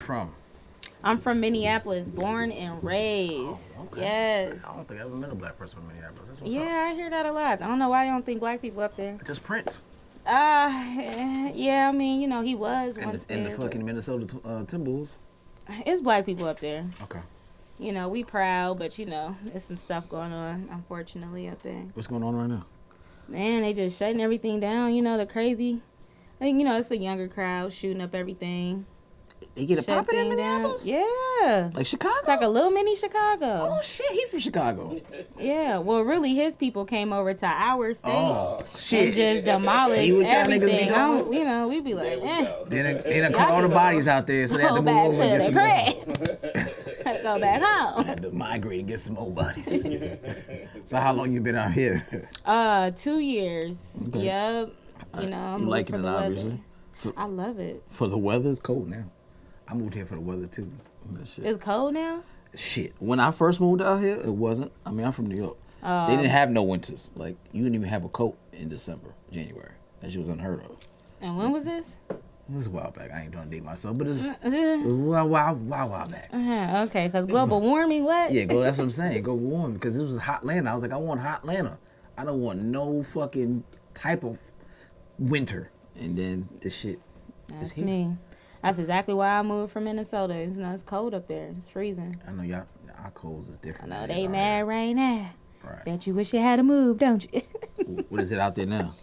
from? I'm from Minneapolis, born and raised. Oh, okay. Yes. I don't think I've ever met a black person from Minneapolis. That's what's Yeah, up. I hear that a lot. I don't know why you don't think black people up there. Just Prince. Yeah, I mean, you know, he was once And there. the fucking Minnesota Timberwolves. It's black people up there. Okay. You know, we proud, but you know, there's some stuff going on, unfortunately, up there. What's going on right now? Man, they just shutting everything down. You know, the crazy. I think, you know, it's a younger crowd shooting up everything. They get a Shut poppin' in thing down. Minneapolis? Yeah. Like Chicago? It's like a little mini Chicago. Oh shit, he from Chicago. Yeah. Well, really, his people came over to our state Oh and shit. just demolished See what y'all niggas be everything. doing? You know, we be like, They done caught all the bodies out there, so they had to go move back over and get to some the more. crib. Go back home. Had to migrate and get some old bodies. So how long you been out here? 2 years. Okay. Yep. You know, I'm You liking for it, the weather. obviously? I love it. For the weather, it's cold now. I moved here for the weather too. Shit. It's cold now? Shit. When I first moved out here, it wasn't. I mean, I'm from New York. They didn't have no winters. Like, you didn't even have a coat in December, January. That shit was unheard of. And when was this? It was a while back. I ain't trying to date myself, but it's a while back. Okay, because global warming, what? Yeah, that's what I'm saying. Go warm, because it was hot Atlanta. I was like, I want hot Atlanta. I don't want no fucking type of winter. And then this shit That's is here. me. That's exactly why I moved from Minnesota. It's, you know, it's cold up there. It's freezing. I know y'all, our colds is I different. know than they yours out mad here. right now. Right. Bet you wish you had to move, don't you? What is it out there now?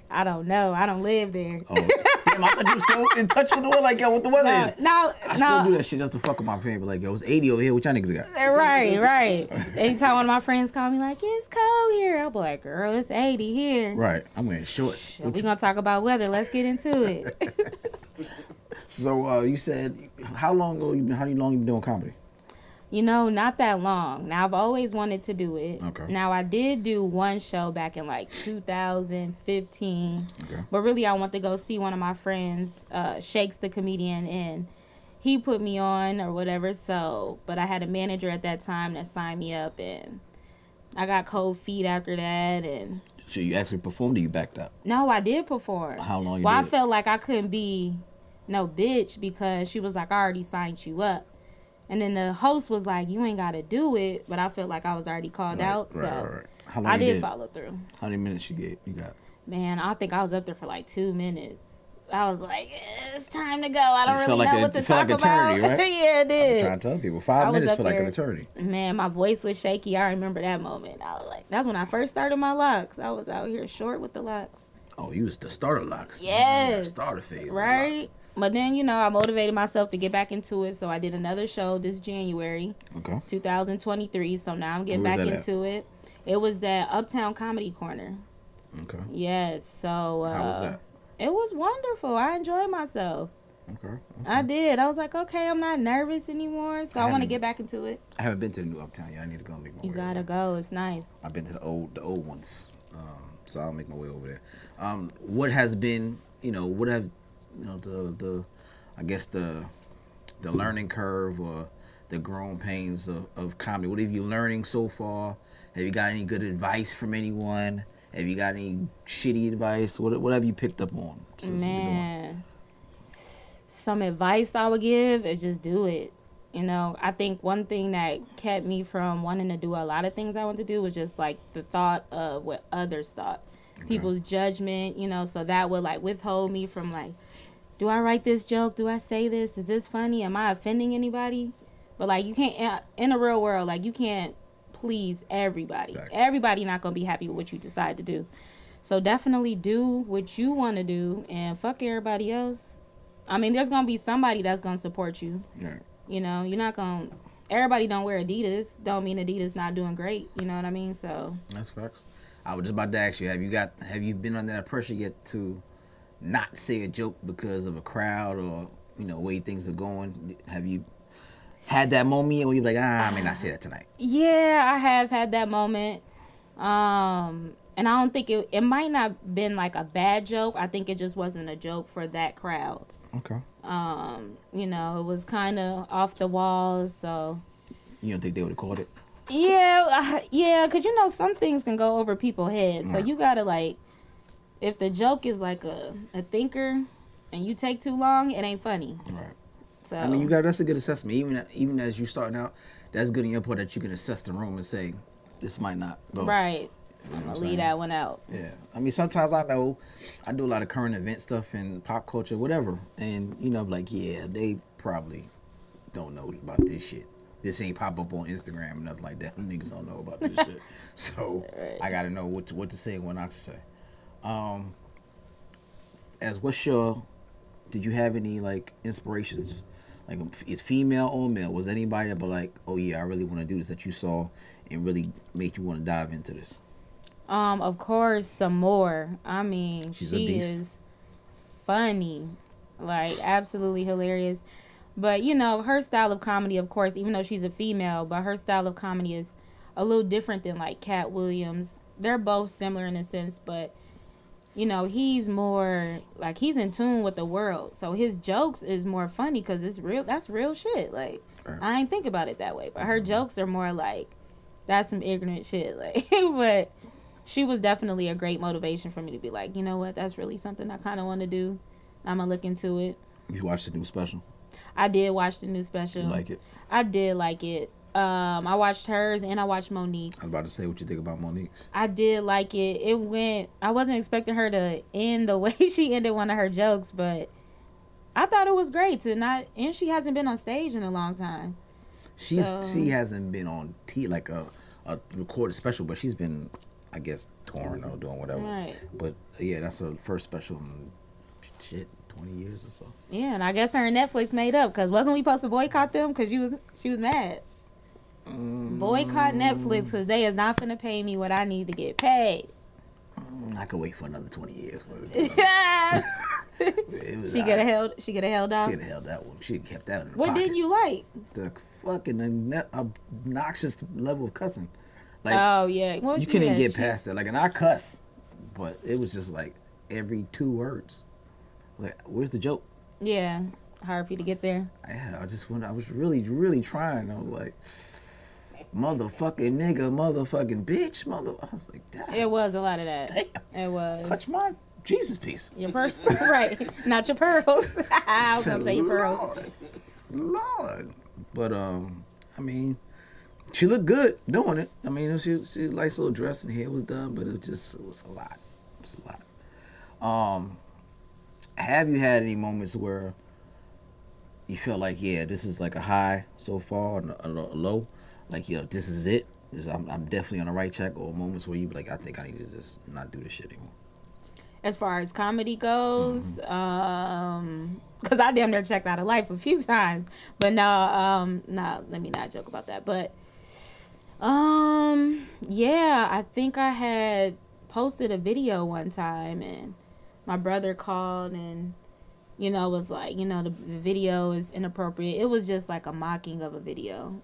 I don't know. I don't live there. Oh, damn, I thought you were still in touch with the weather. Like, yo, what the weather is? No, I still do that shit just to fuck with my family. Like, yo, it's 80 over here. What y'all niggas got? Right. Anytime one of my friends call me like, it's cold here, I'll be like, girl, it's 80 here. Right. I'm wearing shorts. We're going to talk about weather. Let's get into it. So, you said, how long you been doing comedy? You know, not that long. Now, I've always wanted to do it. Okay. Now, I did do one show back in like 2015. Okay. But really, I went to go see one of my friends, Shakes the comedian, and he put me on or whatever. So, but I had a manager at that time that signed me up, and I got cold feet after that. And So you actually performed or you backed up? no, I did perform. How long you Well, I did? felt like I couldn't be no bitch because she was like, I already signed you up. And then the host was like, you ain't got to do it. But I felt like I was already called out. So How long I you did follow through. How many minutes you got? Man, I think I was up there for like 2 minutes. I was like, it's time to go. I don't It really felt like know a- what to it felt talk like eternity, about. right? Yeah, it I'm did. trying to tell people, I 5 was minutes up feel like an there. eternity. Man, my voice was shaky. I remember that moment. I was like, that's when I first started my locks. I was out here short with the locks. Oh, you was the starter locks. Yes. Starter phase. of the Right? locks. But then, you know, I motivated myself to get back into it. So I did another show this January, Okay. 2023. So now I'm getting Where was back that at? into it. It was at Uptown Comedy Corner. Okay. Yes. So How was that? it was wonderful. I enjoyed myself. Okay. I did. I was like, okay, I'm not nervous anymore. So I want to haven't- get back into it. I haven't been to the new Uptown yet. I need to go and make my You way. gotta over go. It's nice. there. I've been to the old ones, so I'll make my way over there. What has been, what have, the I guess the learning curve or the growing pains of comedy? What have you learning so far? Have you got any good advice from anyone? Have you got any shitty advice? What have you picked up on since you've been doing? Man, some advice I would give is just do it. You know, I think one thing that kept me from wanting to do a lot of things I want to do was just like the thought of what others thought. People's judgment, so that would like withhold me from like, do I write this joke? Do I say this? Is this funny? Am I offending anybody? But like you can't, in the real world, like you can't please everybody. Exactly. Everybody not going to be happy with what you decide to do. So definitely do what you want to do and fuck everybody else. I mean, there's going to be somebody that's going to support you. Yeah. You're not going to, everybody don't wear Adidas. Don't mean Adidas not doing great. You know what I mean? So. That's facts. I was just about to ask you, have you been under that pressure yet to not say a joke because of a crowd or, way things are going? Have you had that moment yet where you're like, I may not say that tonight? Yeah, I have had that moment. And I don't think it might not been like a bad joke. I think it just wasn't a joke for that crowd. Okay. It was kind of off the walls, so. You don't think they would have caught it? Yeah, because some things can go over people's heads. So you gotta like, if the joke is like a thinker and you take too long, it ain't funny. Right. So I mean, that's a good assessment. Even as you starting out, that's good in your part that you can assess the room and say, this might not go. right. You know I'm what gonna I'm leave saying? that one out. Yeah. I mean, sometimes I know I do a lot of current event stuff and pop culture, whatever. And, like, yeah, they probably don't know about this shit. This ain't pop up on Instagram and nothing like that. Niggas don't know about this shit. So Right. I got to know what to say and what not to say. What's your, did you have any, like, inspirations? Like, is female or male? Was anybody that, but like, oh yeah, I really want to do this that you saw and really made you want to dive into this? Of course, some more. I mean, She's a she beast. is funny, like absolutely hilarious. But her style of comedy, of course, even though she's a female, but her style of comedy is a little different than like Cat Williams. They're both similar in a sense, but he's more like he's in tune with the world, so his jokes is more funny because it's real. That's real shit. Like I ain't think about it that way, but her jokes are more like that's some ignorant shit. Like, but she was definitely a great motivation for me to be like, you know what, that's really something I kind of want to do. I'm gonna look into it. You watched the new special? I did watch the new special. You like it? I did like it. I watched hers and I watched Monique's. I was about to say what you think about Monique's. I did like it. I wasn't expecting her to end the way she ended one of her jokes, but I thought it was great and she hasn't been on stage in a long time. She hasn't been on like a recorded special, but she's been, I guess, touring or doing whatever. Right. But yeah, that's her first special in 20 years or so. Yeah, and I guess her and Netflix made up because wasn't we supposed to boycott them because she was mad. Boycott Netflix because they is not finna pay me what I need to get paid. I could wait for another 20 years. She could have held out. She could have held that one. She kept that in the What pocket. didn't you like? The fucking obnoxious level of cussing. Like, oh yeah, you couldn't get past that. Like, and I cuss, but it was just like every 2 words. Like, where's the joke? Yeah, hard for you to get there. Yeah, I was really, really trying. I was like, motherfucking nigga, motherfucking bitch, I was like, damn. It was a lot of that. Damn. It was. Touch my Jesus piece. Your right, not your pearls. I was gonna say your pearls. Lord. But I mean, she looked good doing it. I mean, she nice little dress and hair was done, but it was a lot. It was a lot. Have you had any moments where you feel like, yeah, this is like a high so far and a low? Like, this is it. I'm definitely on the right track. Or moments where you be like, I think I need to just not do this shit anymore. As far as comedy goes, because I damn near checked out of life a few times. But no, let me not joke about that. But yeah, I think I had posted a video one time and my brother called and was like, the video is inappropriate. It was just like a mocking of a video.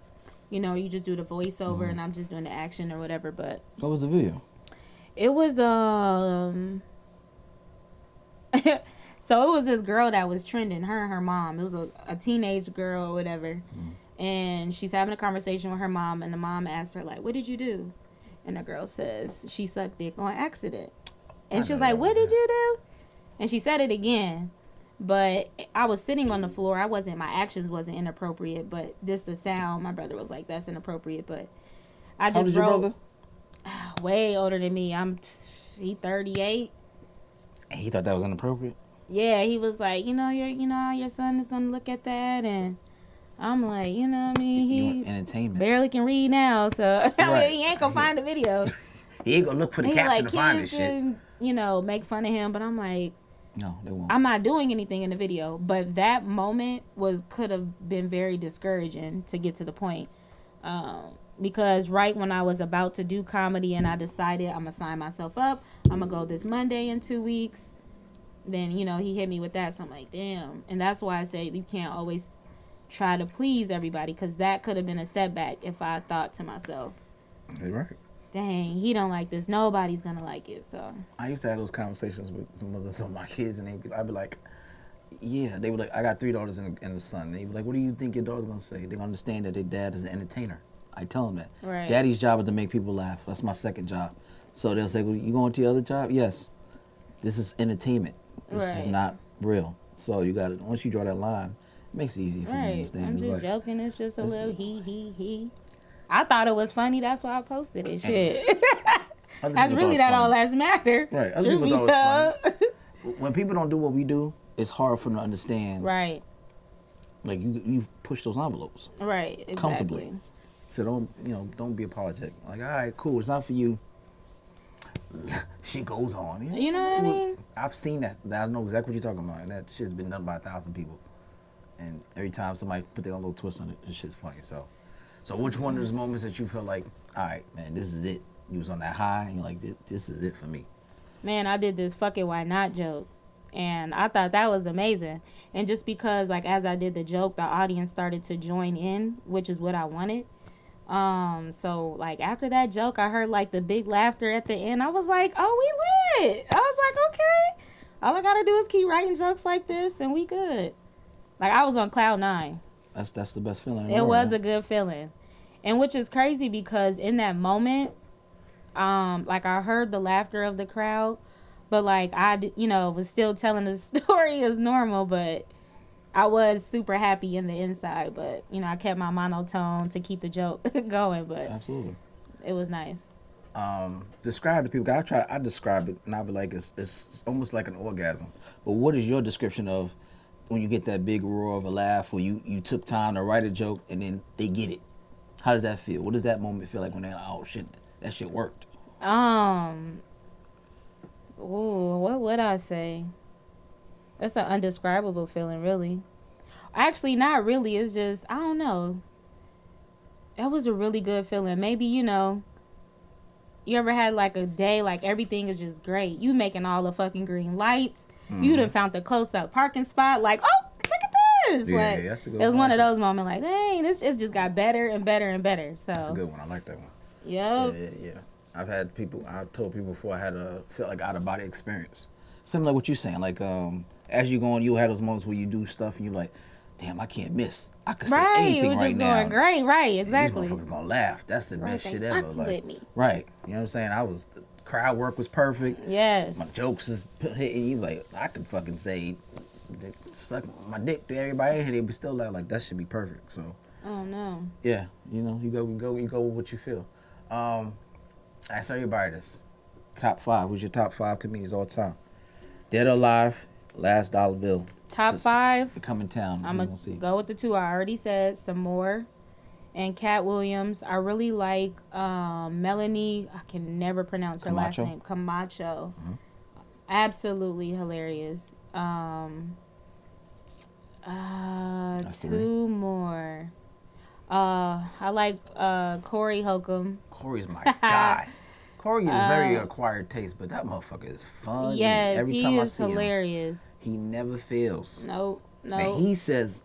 You just do the voiceover and I'm just doing the action or whatever. But what was the video? It was so it was this girl that was trending, her and her mom. It was a teenage girl or whatever. And she's having a conversation with her mom, and the mom asked her, like, what did you do? And the girl says, she sucked dick on accident. And she was like, what did you do? And she said it again. But I was sitting on the floor. My actions wasn't inappropriate, but just the sound, my brother was like, that's inappropriate. But I just How old is your brother? Way older than me. He 38. And he thought that was inappropriate? Yeah, he was like, your son is gonna look at that, and I'm like, what I mean, he entertainment barely can read now, so I mean, he ain't gonna find the video. He ain't gonna look for the caption to find this shit. Make fun of him, but I'm like, no, they won't. I'm not doing anything in the video. But that moment could have been very discouraging to get to the point, because right when I was about to do comedy and I decided I'm gonna sign myself up, I'm gonna go this Monday in 2 weeks. Then, he hit me with that. So I'm like, damn. And that's why I say you can't always try to please everybody, because that could have been a setback if I thought to myself, You're right. dang, he don't like this. Nobody's going to like it. So I used to have those conversations with the mothers of my kids, and I'd be like, yeah. They were like, I got 3 daughters and a son. They'd be like, what do you think your daughter's going to say? They're going to understand that their dad is an entertainer. I tell them that. Right. Daddy's job is to make people laugh. That's my second job. So they'll say, well, you going to your other job? Yes. This is entertainment. This is not real. So you got to, once you draw that line, Makes it easy for me to Right. understand. I'm It's just like, joking. It's just a little he. I thought it was funny. That's why I posted it. Shit. other That's people thought it really was that all funny. that's matter. Right. Other Truth people be thought it was told. funny. When people don't do what we do, it's hard for them to understand. Right. Like you push those envelopes Right. Exactly. comfortably. So don't be apologetic. Like, all right, cool. It's not for you. She goes on. You know what I mean? I've seen that. I know exactly what you're talking about, and that shit's been done by 1,000 people. And every time somebody put their own little twist on it, this shit's funny. So which one of those moments that you feel like, all right, man, this is it? You was on that high, and you're like, this is it for me. Man, I did this fuck it, why not joke. And I thought that was amazing. And just because, like, as I did the joke, the audience started to join in, which is what I wanted. So, like, after that joke, I heard, like, the big laughter at the end. I was like, oh, we lit. I was like, okay. All I gotta do is keep writing jokes like this, and we good. Like, I was on cloud 9. That's the best feeling. It was a good feeling. And which is crazy because in that moment, like, I heard the laughter of the crowd, but, like, I, was still telling the story as normal, but I was super happy in the inside. But, I kept my monotone to keep the joke going, but Absolutely. it was nice. Describe to people. I describe it, and I be like, it's almost like an orgasm. But what is your description of when you get that big roar of a laugh, or you took time to write a joke and then they get it? How does that feel? What does that moment feel like when they're like, oh shit, that shit worked? What would I say? That's an undescribable feeling, really. Actually, not really. It's just, I don't know. That was a really good feeling. Maybe, you ever had like a day like everything is just great. You making all the fucking green lights. Mm-hmm. You done found the close-up parking spot. Like, oh, look at this. Yeah, like, that's a good it was one. One of those moments like, dang, this just got better and better and better. So that's a good one. I like that one. Yep. Yeah. I've told people before I had felt like out-of-body experience. Similar to what you're saying. Like, as you go on, you'll have those moments where you do stuff and you're like, damn, I can't miss. I could say anything right now. Right, just going great. Right, exactly. These motherfuckers gonna laugh. That's the best shit ever. Like, with me. Right. You know what I'm saying? The crowd work was perfect. Yes. My jokes is hitting you like, I could fucking say, suck my dick to everybody and they be still like that should be perfect. So. Oh no. Yeah, you go with what you feel. Ask everybody this. Top 5. Who's your top 5 comedians all time? Dead or alive, last dollar bill. Top 5. To come in town. I'm going to go with the 2 I already said. Some more. And Cat Williams. I really like Melanie. I can never pronounce her last name. Camacho. Mm-hmm. Absolutely hilarious. 2 more. I like Corey Holcomb. Corey's my guy. Corey is very acquired taste, but that motherfucker is fun. Yes, every time he I is see hilarious. Him, he never fails. No. And he says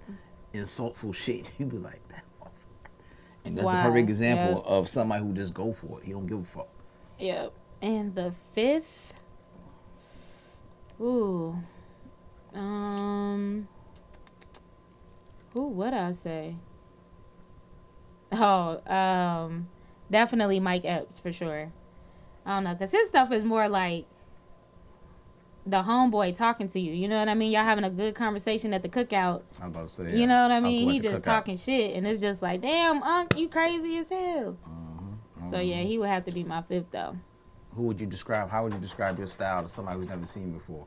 insultful shit. You be like, that motherfucker. And that's a perfect example of somebody who just go for it. He don't give a fuck. Yep. And the 5th, who would I say? Oh, definitely Mike Epps for sure. I don't know, because his stuff is more like the homeboy talking to you. You know what I mean? Y'all having a good conversation at the cookout. I'm about to say, you know what I mean? He just cookout. talking shit, and it's just like, damn, Unc, you crazy as hell. So yeah, he would have to be my 5th though. How would you describe your style to somebody who's never seen you before?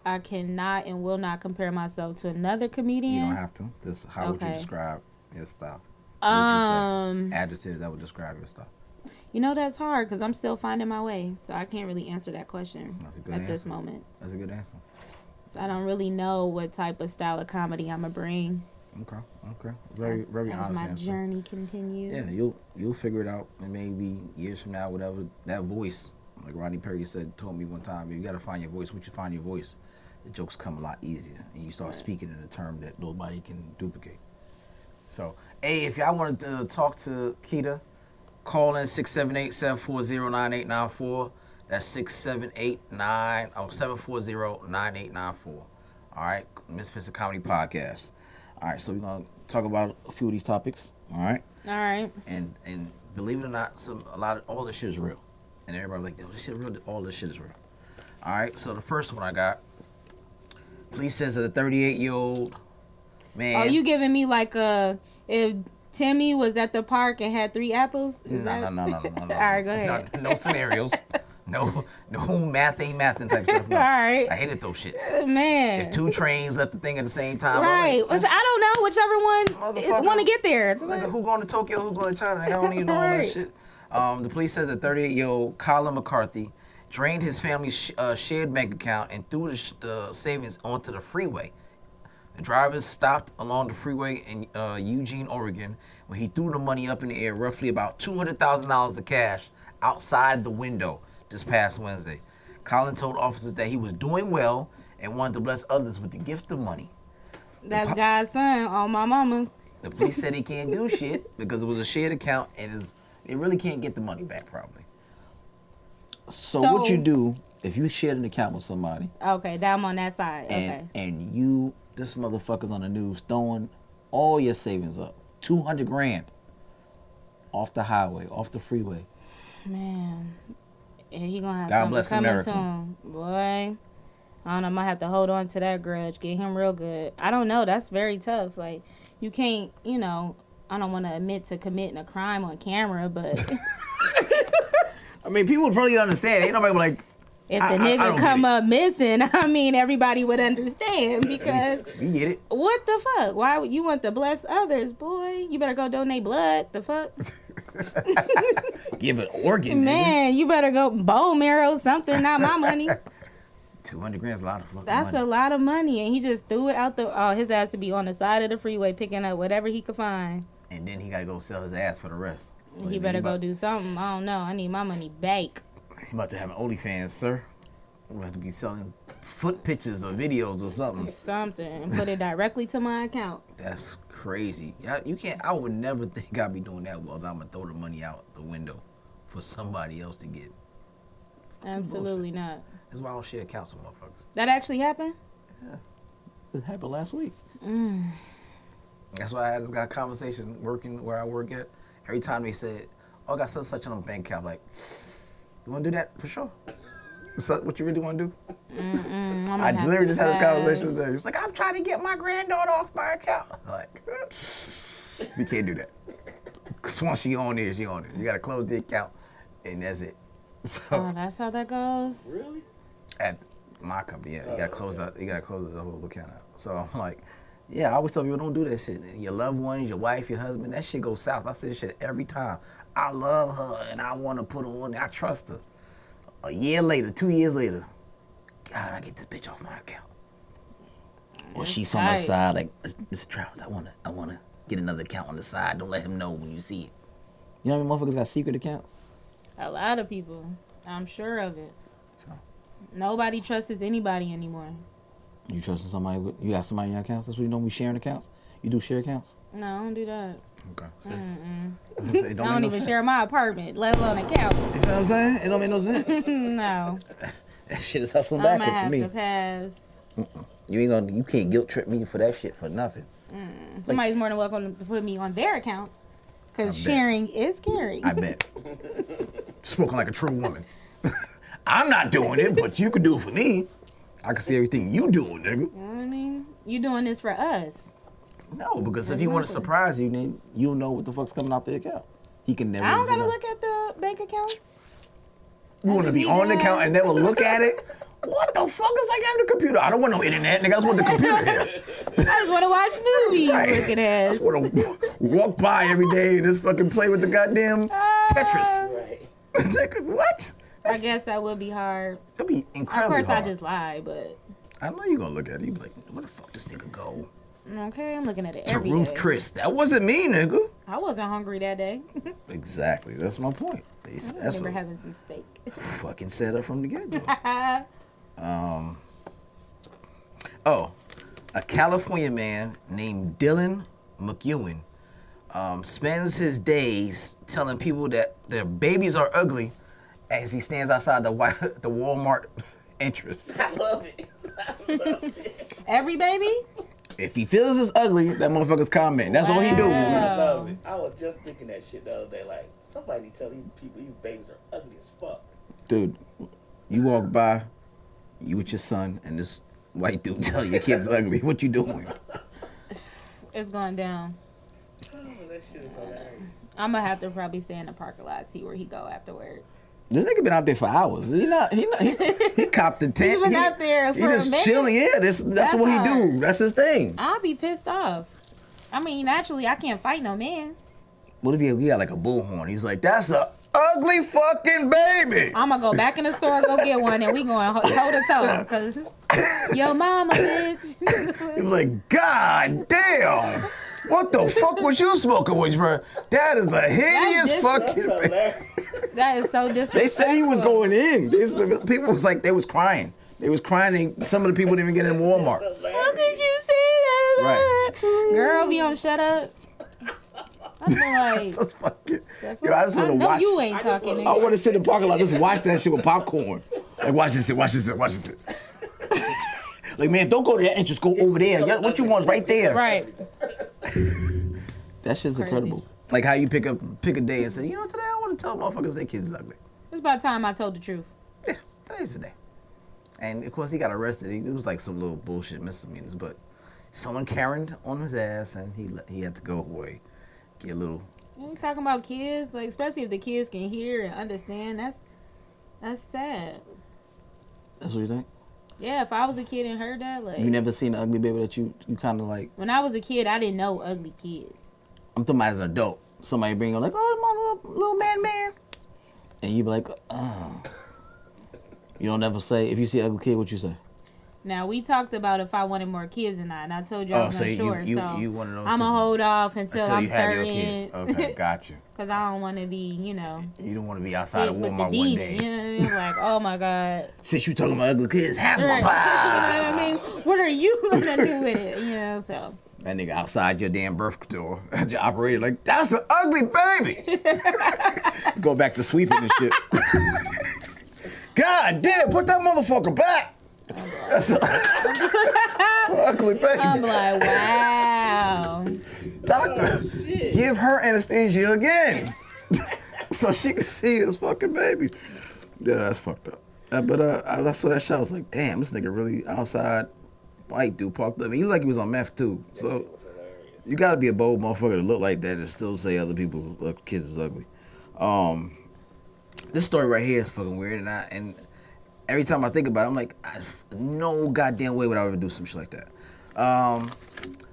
I cannot and will not compare myself to another comedian. You don't have to. How would you describe your style? What would you say? Adjectives that would describe your style. That's hard because I'm still finding my way, so I can't really answer that question this moment. That's a good answer. So I don't really know what type of style of comedy I'm gonna bring. Okay. Very honest as my answer. Journey continues. Yeah, you'll figure it out, and maybe years from now, whatever that voice, like Rodney Perry told me one time, you gotta find your voice. Once you find your voice, the jokes come a lot easier, and you start speaking in a term that nobody can duplicate. So, hey, if y'all wanted to talk to Keita, call in 678-740-9894. That's 740-9894. All right, Misfits of Comedy podcast. All right, so we're gonna talk about a few of these topics. All right. And believe it or not, all this shit is real, and everybody like, this shit real. All this shit is real. All right, so the first one I got. Police says that a 38-year-old Man. Oh, you giving me like if Timmy was at the park and had 3 apples? No. All right, go ahead. No scenarios. No math ain't mathin' type stuff. No. All right. I hated those shits. Man. If 2 trains left the thing at the same time. Right. Which I don't know. Whichever one want to get there. Like who going to Tokyo, who going to China? I don't even know all that shit. The police says that 38-year-old Colin McCarthy drained his family's shared bank account and threw the savings onto the freeway. The drivers stopped along the freeway in Eugene, Oregon, when he threw the money up in the air, roughly about $200,000 of cash outside the window this past Wednesday. Colin told officers that he was doing well and wanted to bless others with the gift of money. That's God's son on my mama. The police said he can't do shit because it was a shared account and they really can't get the money back probably. So what you do if you shared an account with somebody? Okay, I'm on that side. And this motherfucker's on the news throwing all your savings up, $200,000 off the highway, off the freeway. Man, and he gonna have God bless something coming America. to him, boy. I don't know. I might have to hold on to that grudge, get him real good. I don't know. That's very tough. Like you can't, I don't want to admit to committing a crime on camera, but I mean, people would probably understand. Ain't nobody like. if the nigga come up missing, I mean, everybody would understand because. You get it. What the fuck? Why would you want to bless others, boy? You better go donate blood. The fuck? Give an organ, man. You better go bone marrow something. Not my money. $200,000 is a lot of fucking That's money. a lot of money, and he just threw it out the. Oh, his ass to be on the side of the freeway picking up whatever he could find. And then he gotta go sell his ass for the rest. So He better go do something. I don't know. I need my money back. He about to have an OnlyFans, sir. We're about to be selling foot pictures or videos or something. Something. And put it directly to my account. That's crazy. Yeah, you can't. I would never think I'd be doing that. Well, I'm gonna throw the money out the window for somebody else to get. Absolutely not. That's why I don't share accounts with motherfuckers. That actually happened? Yeah, it happened last week. That's why I had this guy conversation working where I work at. Every time they said, "Oh, I got such on a bank account," like, you want to do that for sure? So, what you really want to do? I literally just had this conversation today. He was like, I'm trying to get my granddaughter off my account. Like, we can't do that. Because once she on there, she on it. You got to close the account, and that's it. So, Oh, that's how that goes? Really? at my company, yeah, you got to close out. You got to close the whole account out. So I'm like, yeah, I always tell people don't do that shit. Your loved ones, your wife, your husband, that shit goes south. I say this shit every time. I love her, and I want to put her on there. I trust her. A year later, 2 years later, God, I get this bitch off my account. Or she's on my tight. side, like, Mr. Travis, I wanna get another account on the side. Don't let him know when you see it. You know how many motherfuckers got secret accounts? A lot of people. I'm sure of it. So, Nobody trusts anybody anymore. you trusting somebody? You got somebody in your accounts? That's what you know. We sharing accounts. You do share accounts? No, I don't do that. Okay. I don't even share my apartment, let alone account. You know what I'm saying? It don't make no sense. No. That shit is hustling I'm backwards gonna for have me. to pass. You can't guilt trip me for that shit for nothing. Somebody's more than welcome to put me on their account. Because bet. sharing is caring. I bet. Spoken like a true woman. I'm not doing it, but you can do it for me. I can see everything you doing, nigga. You know what I mean? You doing this for us. No, because if he want to surprise you, then you'll know what the fuck's coming off the account. He can never. I don't use gotta it. look at the bank accounts. You want to be on the account and never look at it? What the fuck is like having a computer? I don't want no internet, nigga. I just want the computer here. I just want to watch movies. Right. Looking I ass. just want to walk by every day and just fucking play with the goddamn Tetris. Right. Nigga, what? I guess that would be hard. That'd be Of incredibly course, hard. I just lie, but I know you gonna look at it. You be like, where the fuck this nigga go? okay, I'm looking at it To every Ruth day. Chris. That wasn't me, nigga. I wasn't hungry that day. Exactly. That's my point. I That's remember a having some steak. fucking setup from the get-go. A California man named Dylan McEwen spends his days telling people that their babies are ugly as he stands outside the Walmart entrance. I love it. I love it. Every baby? If he feels it's ugly, that motherfucker's comment. That's all he do. I love it. I was just thinking that shit the other day. Like, somebody tell these people these babies are ugly as fuck. Dude, you walk by, you with your son, and this white dude tell your kid's ugly. What you doing? It's going down. Oh, that shit is hilarious. I'm gonna have to probably stay in the parking lot, see where he go afterwards. This nigga been out there for hours. He copped the tent. He's been out there for he just a minute. chilling. Yeah, that's what he do. That's his thing. I'll be pissed off. I mean, naturally, I can't fight no man. What if he got like a bullhorn? He's like, that's a ugly fucking baby. I'm gonna go back in the store, go get one, and we going toe to toe. Cause yo mama, bitch. He was like, God damn. What the fuck was you smoking with, bro? That is a hideous fucking baby. That is so disrespectful. They said he was going in. People was like, they was crying. They was crying. Some of the people didn't even get in Walmart. How could you say that about Right. Girl, if you don't shut up. I feel like That's fucking. Yo, I just want to know watch. you ain't talking. I want to sit in the parking lot, just watch that shit with popcorn. Like, watch this shit, watch this shit, watch this shit. Like, man, don't go to that entrance, go over there. Yeah, what you want is right there. Right. That shit's Crazy. incredible. Like how you pick a day and say, you know, today I want to tell motherfuckers their kids is ugly. It's about time I told the truth. Yeah, today's the day. And of course he got arrested. It was like some little bullshit misdemeanors, but someone Karen'd on his ass and he had to go away. Get a little. You ain't talking about kids, like especially if the kids can hear and understand. That's sad. That's what you think? Yeah, if I was a kid and heard that, like You never seen an ugly baby that you kind of like. when I was a kid, I didn't know ugly kids. I'm talking about as an adult. Somebody bring you like, oh, my little man. And you be like, oh. You don't ever say, if you see an ugly kid, what you say? Now, we talked about if I wanted more kids or not, and I told you I was unsure, you so one of those I'm going to hold off until I'm you have your certain. kids. Okay, got you. Because I don't want to be, you know, You don't want to be outside of with Walmart the one demon. day. You know what I mean? Like, oh my God. Since you talking about ugly kids, have Right. one. You know what I mean? What are you going to do with it? You know, so. That nigga outside your damn birth store, your operator, like, that's an ugly baby. Go back to sweeping and shit. God damn, put that motherfucker back. That's an ugly baby. I'm like, wow. Doctor, give her anesthesia again. So she can see this fucking baby. Yeah, that's fucked up. But I saw that shot, I was like, damn, this nigga really outside, white dude parked up. He looked like he was on meth too. So you gotta be a bold motherfucker to look like that and still say other people's kids is ugly. This story right here is fucking weird, and every time I think about it, I'm like, no goddamn way would I ever do some shit like that.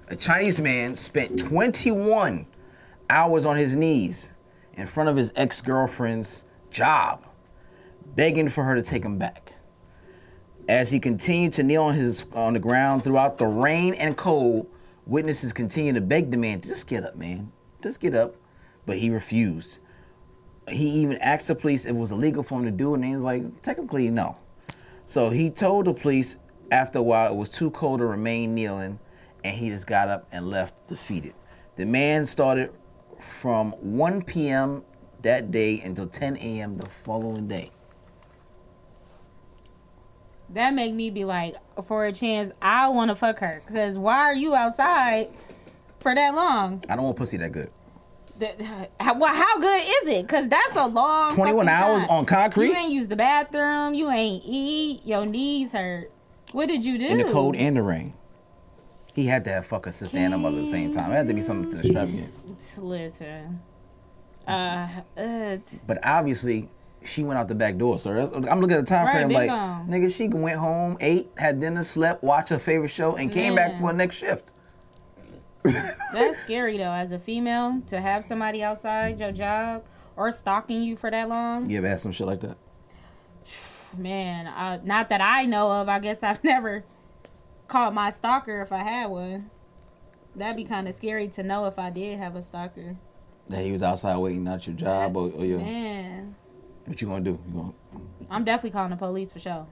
A Chinese man spent 21 hours on his knees in front of his ex-girlfriend's job, begging for her to take him back. As he continued to kneel on the ground throughout the rain and cold, witnesses continued to beg the man, just get up, man. Just get up. But he refused. He even asked the police if it was illegal for him to do it, and he was like, technically, no. So he told the police after a while it was too cold to remain kneeling, and he just got up and left defeated. The man started from 1 p.m. that day until 10 a.m. the following day. That make me be like, for a chance, I want to fuck her. Because why are you outside for that long? I don't want pussy that good. How good is it? Because that's a long 21 fucking hours time. on concrete? You ain't use the bathroom. You ain't eat. Your knees hurt. What did you do? In the cold and the rain. He had to have fuck a sister and a mother at the same time. It had to be something extravagant. Listen. But obviously, she went out the back door. So I'm looking at the time frame like, nigga, she went home, ate, had dinner, slept, watched her favorite show, and came back for the next shift. That's scary though, as a female, to have somebody outside your job or stalking you for that long. You ever had some shit like that? Man, not that I know of. I guess I've never caught my stalker if I had one. That'd be kind of scary to know if I did have a stalker. That he was outside waiting at your job or your... Man. What you gonna do? I'm definitely calling the police for sure.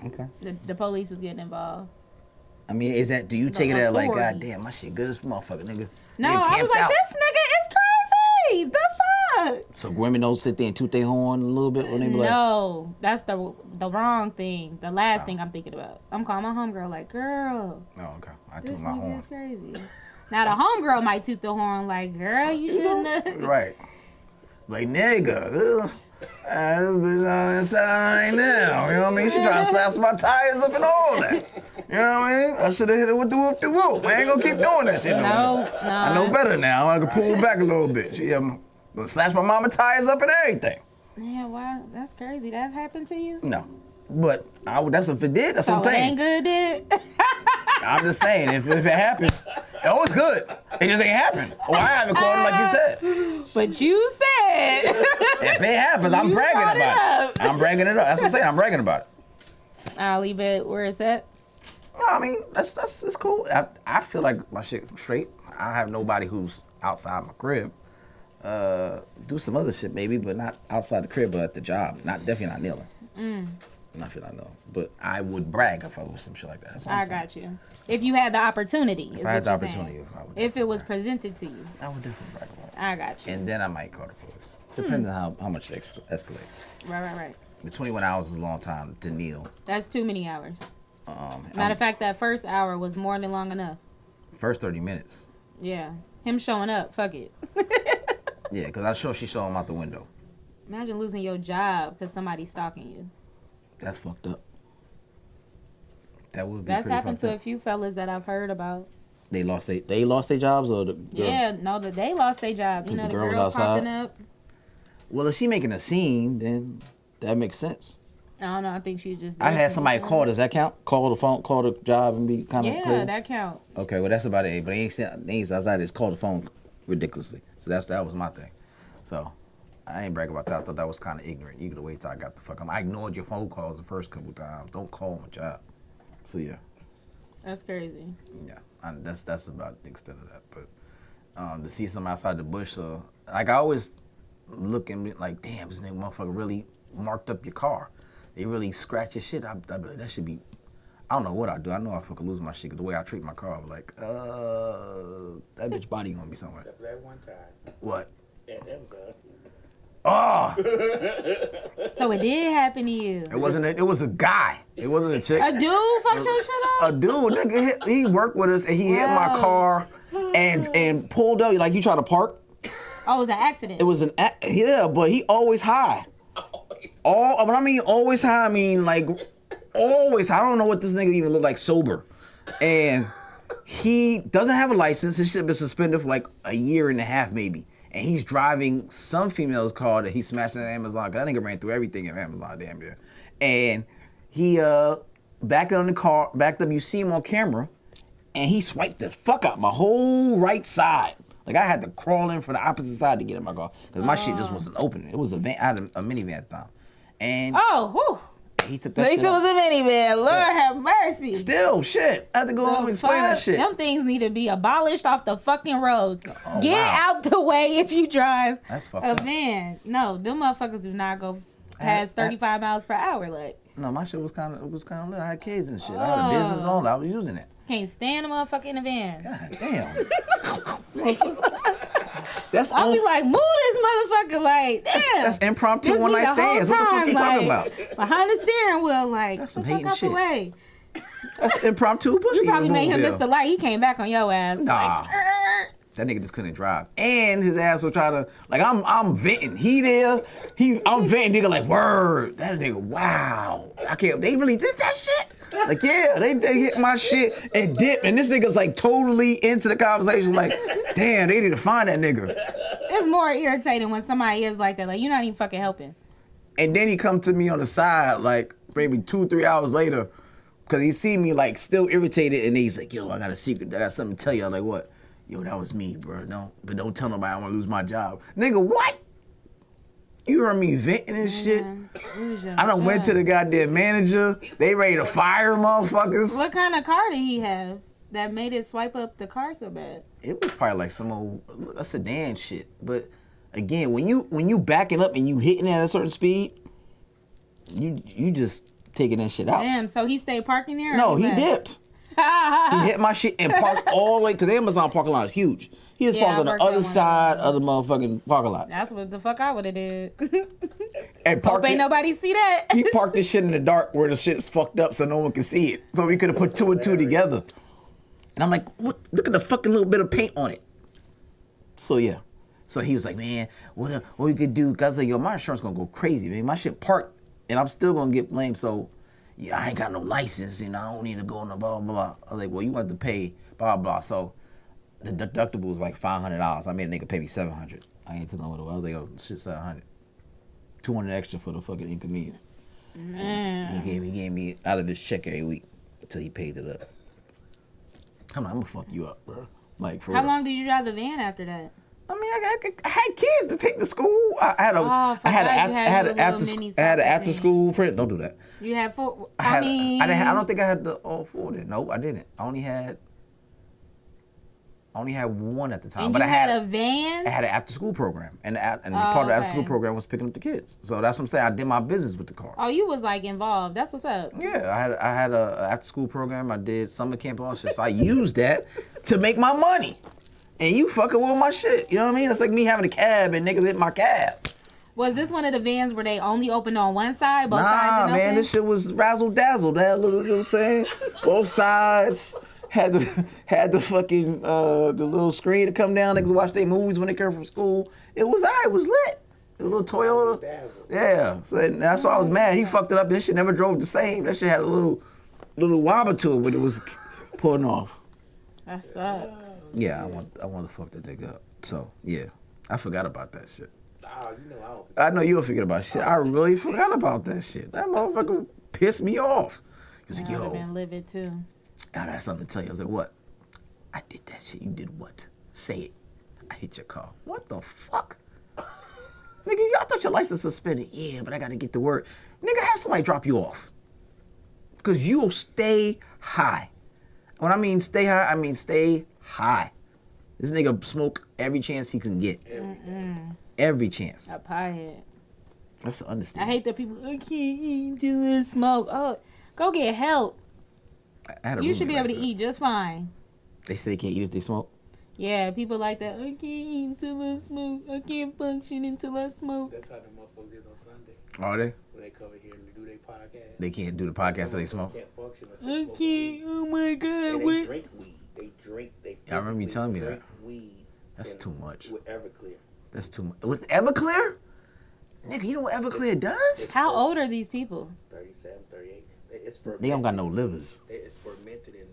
Okay. The police is getting involved. I mean, do you take it as like, God damn, my shit good as motherfucker, nigga? No, I was like, this nigga is crazy. The fuck? So women don't sit there and toot their horn a little bit when they be like... No, that's the wrong thing. The last thing I'm thinking about. I'm calling my homegirl like, girl. Oh, okay. I This toot my nigga horn. is crazy. Now the homegirl might toot the horn like, girl, you shouldn't have. Right. Like, nigga, ugh. This bitch on the side right now. You know what I mean? She trying to slash my tires up and all that. You know what I mean? I should have hit her with the whoop de whoop. I ain't gonna keep doing that shit no more. I know better now. I can pull back a little bit. She slash my mama tires up and everything. Yeah, wow, that's crazy. That happened to you? No. But that's if it did, that's So what I'm it saying. ain't good, did? I'm just saying, if it happened, oh, it's good. It just ain't happened. Or I haven't called him like you said. But you said. If it happens, I'm bragging about it. I'm bragging it up. That's what I'm saying. I'm bragging about it. I'll leave it where it's at. No, I mean, that's it's cool. I feel like my shit straight. I have nobody who's outside my crib. Do some other shit maybe, but not outside the crib, but at the job. Definitely not kneeling. Not feel I know. But I would brag if I was some shit like that. That's what I'm saying. Got you. If you had the opportunity. If I had the opportunity, if it was presented to you. I would definitely brag about it. I got you. And then I might call the police. Depending on how much it escalate. Right. But 21 hours is a long time to kneel. That's too many hours. Matter of fact, that first hour was more than long enough. First 30 minutes. Yeah. Him showing up, fuck it. Yeah, because I'm sure she saw him out the window. Imagine losing your job because somebody's stalking you. That's fucked up. That would be That's pretty happened fucked to up. a few fellas that I've heard about. They lost their jobs, or the girl? Yeah, no, they lost their job. You know, the the girl was girl outside? popping up. Well, if she making a scene, then that makes sense. I don't know. I think she just. I had somebody call. Does that count? Call the phone, call the job, and be kind of Yeah, crazy? that count. Okay, well that's about it. But they ain't outside. Just call the phone ridiculously. So that was my thing. So I ain't brag about that. I thought that was kind of ignorant. You could wait till I got the fuck. I ignored your phone calls the first couple times. Don't call my job. So yeah. That's crazy. Yeah, that's about the extent of that. But to see something outside the bush, like I always look and be like, damn, this nigga motherfucker really marked up your car. They really scratch your shit. I'd be like, that should be. I don't know what I do. I know I fucking lose my shit. 'Cause the way I treat my car, I'm like, that bitch body gonna be somewhere. Except for that one time. What? Yeah, that was Oh, So it did happen to you. it wasn't. It was a guy. It wasn't a chick. A dude fucked your shit up? A dude, nigga, he worked with us and he hit my Wow. car and pulled up. Like you try to park. Oh, it was an accident. It was yeah, but he always high. When I mean always high, I mean like always. I don't know what this nigga even look like sober, and he doesn't have a license. His shit been suspended for like a year and a half maybe, and he's driving some female's car that he smashed in Amazon. 'Cause that nigga ran through everything in Amazon, damn near, and he backed up in the car, backed up. You see him on camera, and he swiped the fuck out my whole right side. Like I had to crawl in from the opposite side to get in my car because my shit just wasn't opening. It was a van. I had a minivan at the time, and he took that At least shit it was out. a minivan. Lord have mercy. Still, shit. I had to go home and explain that shit. Them things need to be abolished off the fucking roads. Oh, Get wow. out the way if you drive That's fucked a up. van. No, them motherfuckers do not go past 35 miles per hour. Like, No, my shit was kind of lit. I had kids and shit. I had a business on. I was using it. can't stand a motherfucker in the van. God damn. That's I'll on, be like, move this motherfucker. Like, damn. that's impromptu Just one be night the whole stands. What the fuck you time, talking like, about? Behind the steering wheel, like, That's some the fuck hating out shit. the way. That's impromptu pussy. You probably made him move miss the there. light. He came back on your ass. Nah. Like, skirt. That nigga just couldn't drive. And his ass will try to, like, I'm venting. He there. I'm venting. Nigga like, word. That nigga, wow. I can't, they really did that shit? Like, yeah, they hit my shit and dip. And this nigga's like totally into the conversation. Like, damn, they need to find that nigga. It's more irritating when somebody is like that. Like, you're not even fucking helping. And then he come to me on the side, like, maybe 2-3 hours later, because he see me, like, still irritated. And he's like, yo, I got a secret. I got something to tell you. I'm like, what? Yo, that was me, bro. But don't tell nobody I want to lose my job. Nigga, what? You heard me venting and shit? I done went to the goddamn manager. They ready to fire motherfuckers. What kind of car did he have that made it swipe up the car so bad? It was probably like some old a sedan shit. But again, when you backing up and you hitting at a certain speed, you just taking that shit out. Damn, so he stayed parking there? or No, he left? dipped. He hit my shit and parked all the way, because Amazon parking lot is huge. He just Yeah, parked I on the worked at other one. side of the motherfucking parking lot. That's what the fuck I would have did. And Hope parked ain't it, nobody see that. he parked this shit in the dark where the shit's fucked up so no one can see it. So we could have put two and two together. And I'm like, what? Look at the fucking little bit of paint on it. So yeah. So he was like, man, what we could do? Cause I was like, yo, my insurance gonna go crazy, man. My shit parked, and I'm still gonna get blamed. So, yeah, I ain't got no license, you know. I don't need to go on the blah blah blah. I was like, well, you want to pay blah blah. So the deductible was like $500. I made a nigga pay me $700. I ain't telling what it was. I was like, oh, shit, $700. $200 extra for the fucking inconvenience. Man. He gave me out of this check every week until he paid it up. I'm gonna fuck you up, bro. Like for How real. long did you drive the van after that? I mean, I had kids to take to school. I had an after school print. Don't do that. You had 4. I don't think I had the all 4 then. Nope, I didn't. I only had one at the time. And but you I had a van? I had an after school program, and part of the after school program was picking up the kids. So that's what I'm saying. I did my business with the car. Oh, you was like involved. That's what's up. Yeah, I had a after school program. I did summer camp and all shit. So I used that to make my money. And you fucking with my shit. You know what I mean? It's like me having a cab and niggas hit my cab. Was this one of the vans where they only opened on one side, both sides Nah, and man, open? this shit was razzle dazzle. They had little, you know what I'm saying? Both sides had the fucking the little screen to come down. Niggas watch their movies when they come from school. It was lit. A little Toyota. Yeah. So that's why I was mad. He fucked it up. This shit never drove the same. That shit had a little wobble to it when it was pulling off. That sucks. Yeah, I want to fuck that nigga up. So yeah, I forgot about that shit. Oh, you know I don't. I know you'll forget about shit. I really forgot about that shit. That motherfucker pissed me off. He was like, I would yo, have been livid too. I got something to tell you. I was like, what? I did that shit. You did what? Say it. I hit your car. What the fuck? Nigga, I thought your license suspended. Yeah, but I got to get to work. Nigga, have somebody drop you off. Because you'll stay high. When I mean stay high, I mean stay high. This nigga smoke every chance he can get. Every chance. A piehead. That's an I understatement. hate that people, I can't do it, smoke. Oh, go get help. I had a You should be roommate able to like eat just fine. that. They say they can't eat if they smoke. Yeah, people like that. I can't eat until I smoke. I can't function until I smoke. That's how the motherfuckers is on Sunday. Are they? When they come in here and do their podcast. They can't do the podcast until they Motherfuckers smoke. can't function unless I they smoke can't. weed. Oh my God. And they What? drink weed. They drink. I remember you telling me drink that. Weed. That's too much. With Everclear. That's too much. With Everclear? Nigga, you know what Everclear does? How old are these people? 37, 38. It's fermented. They don't got no livers. It's fermented in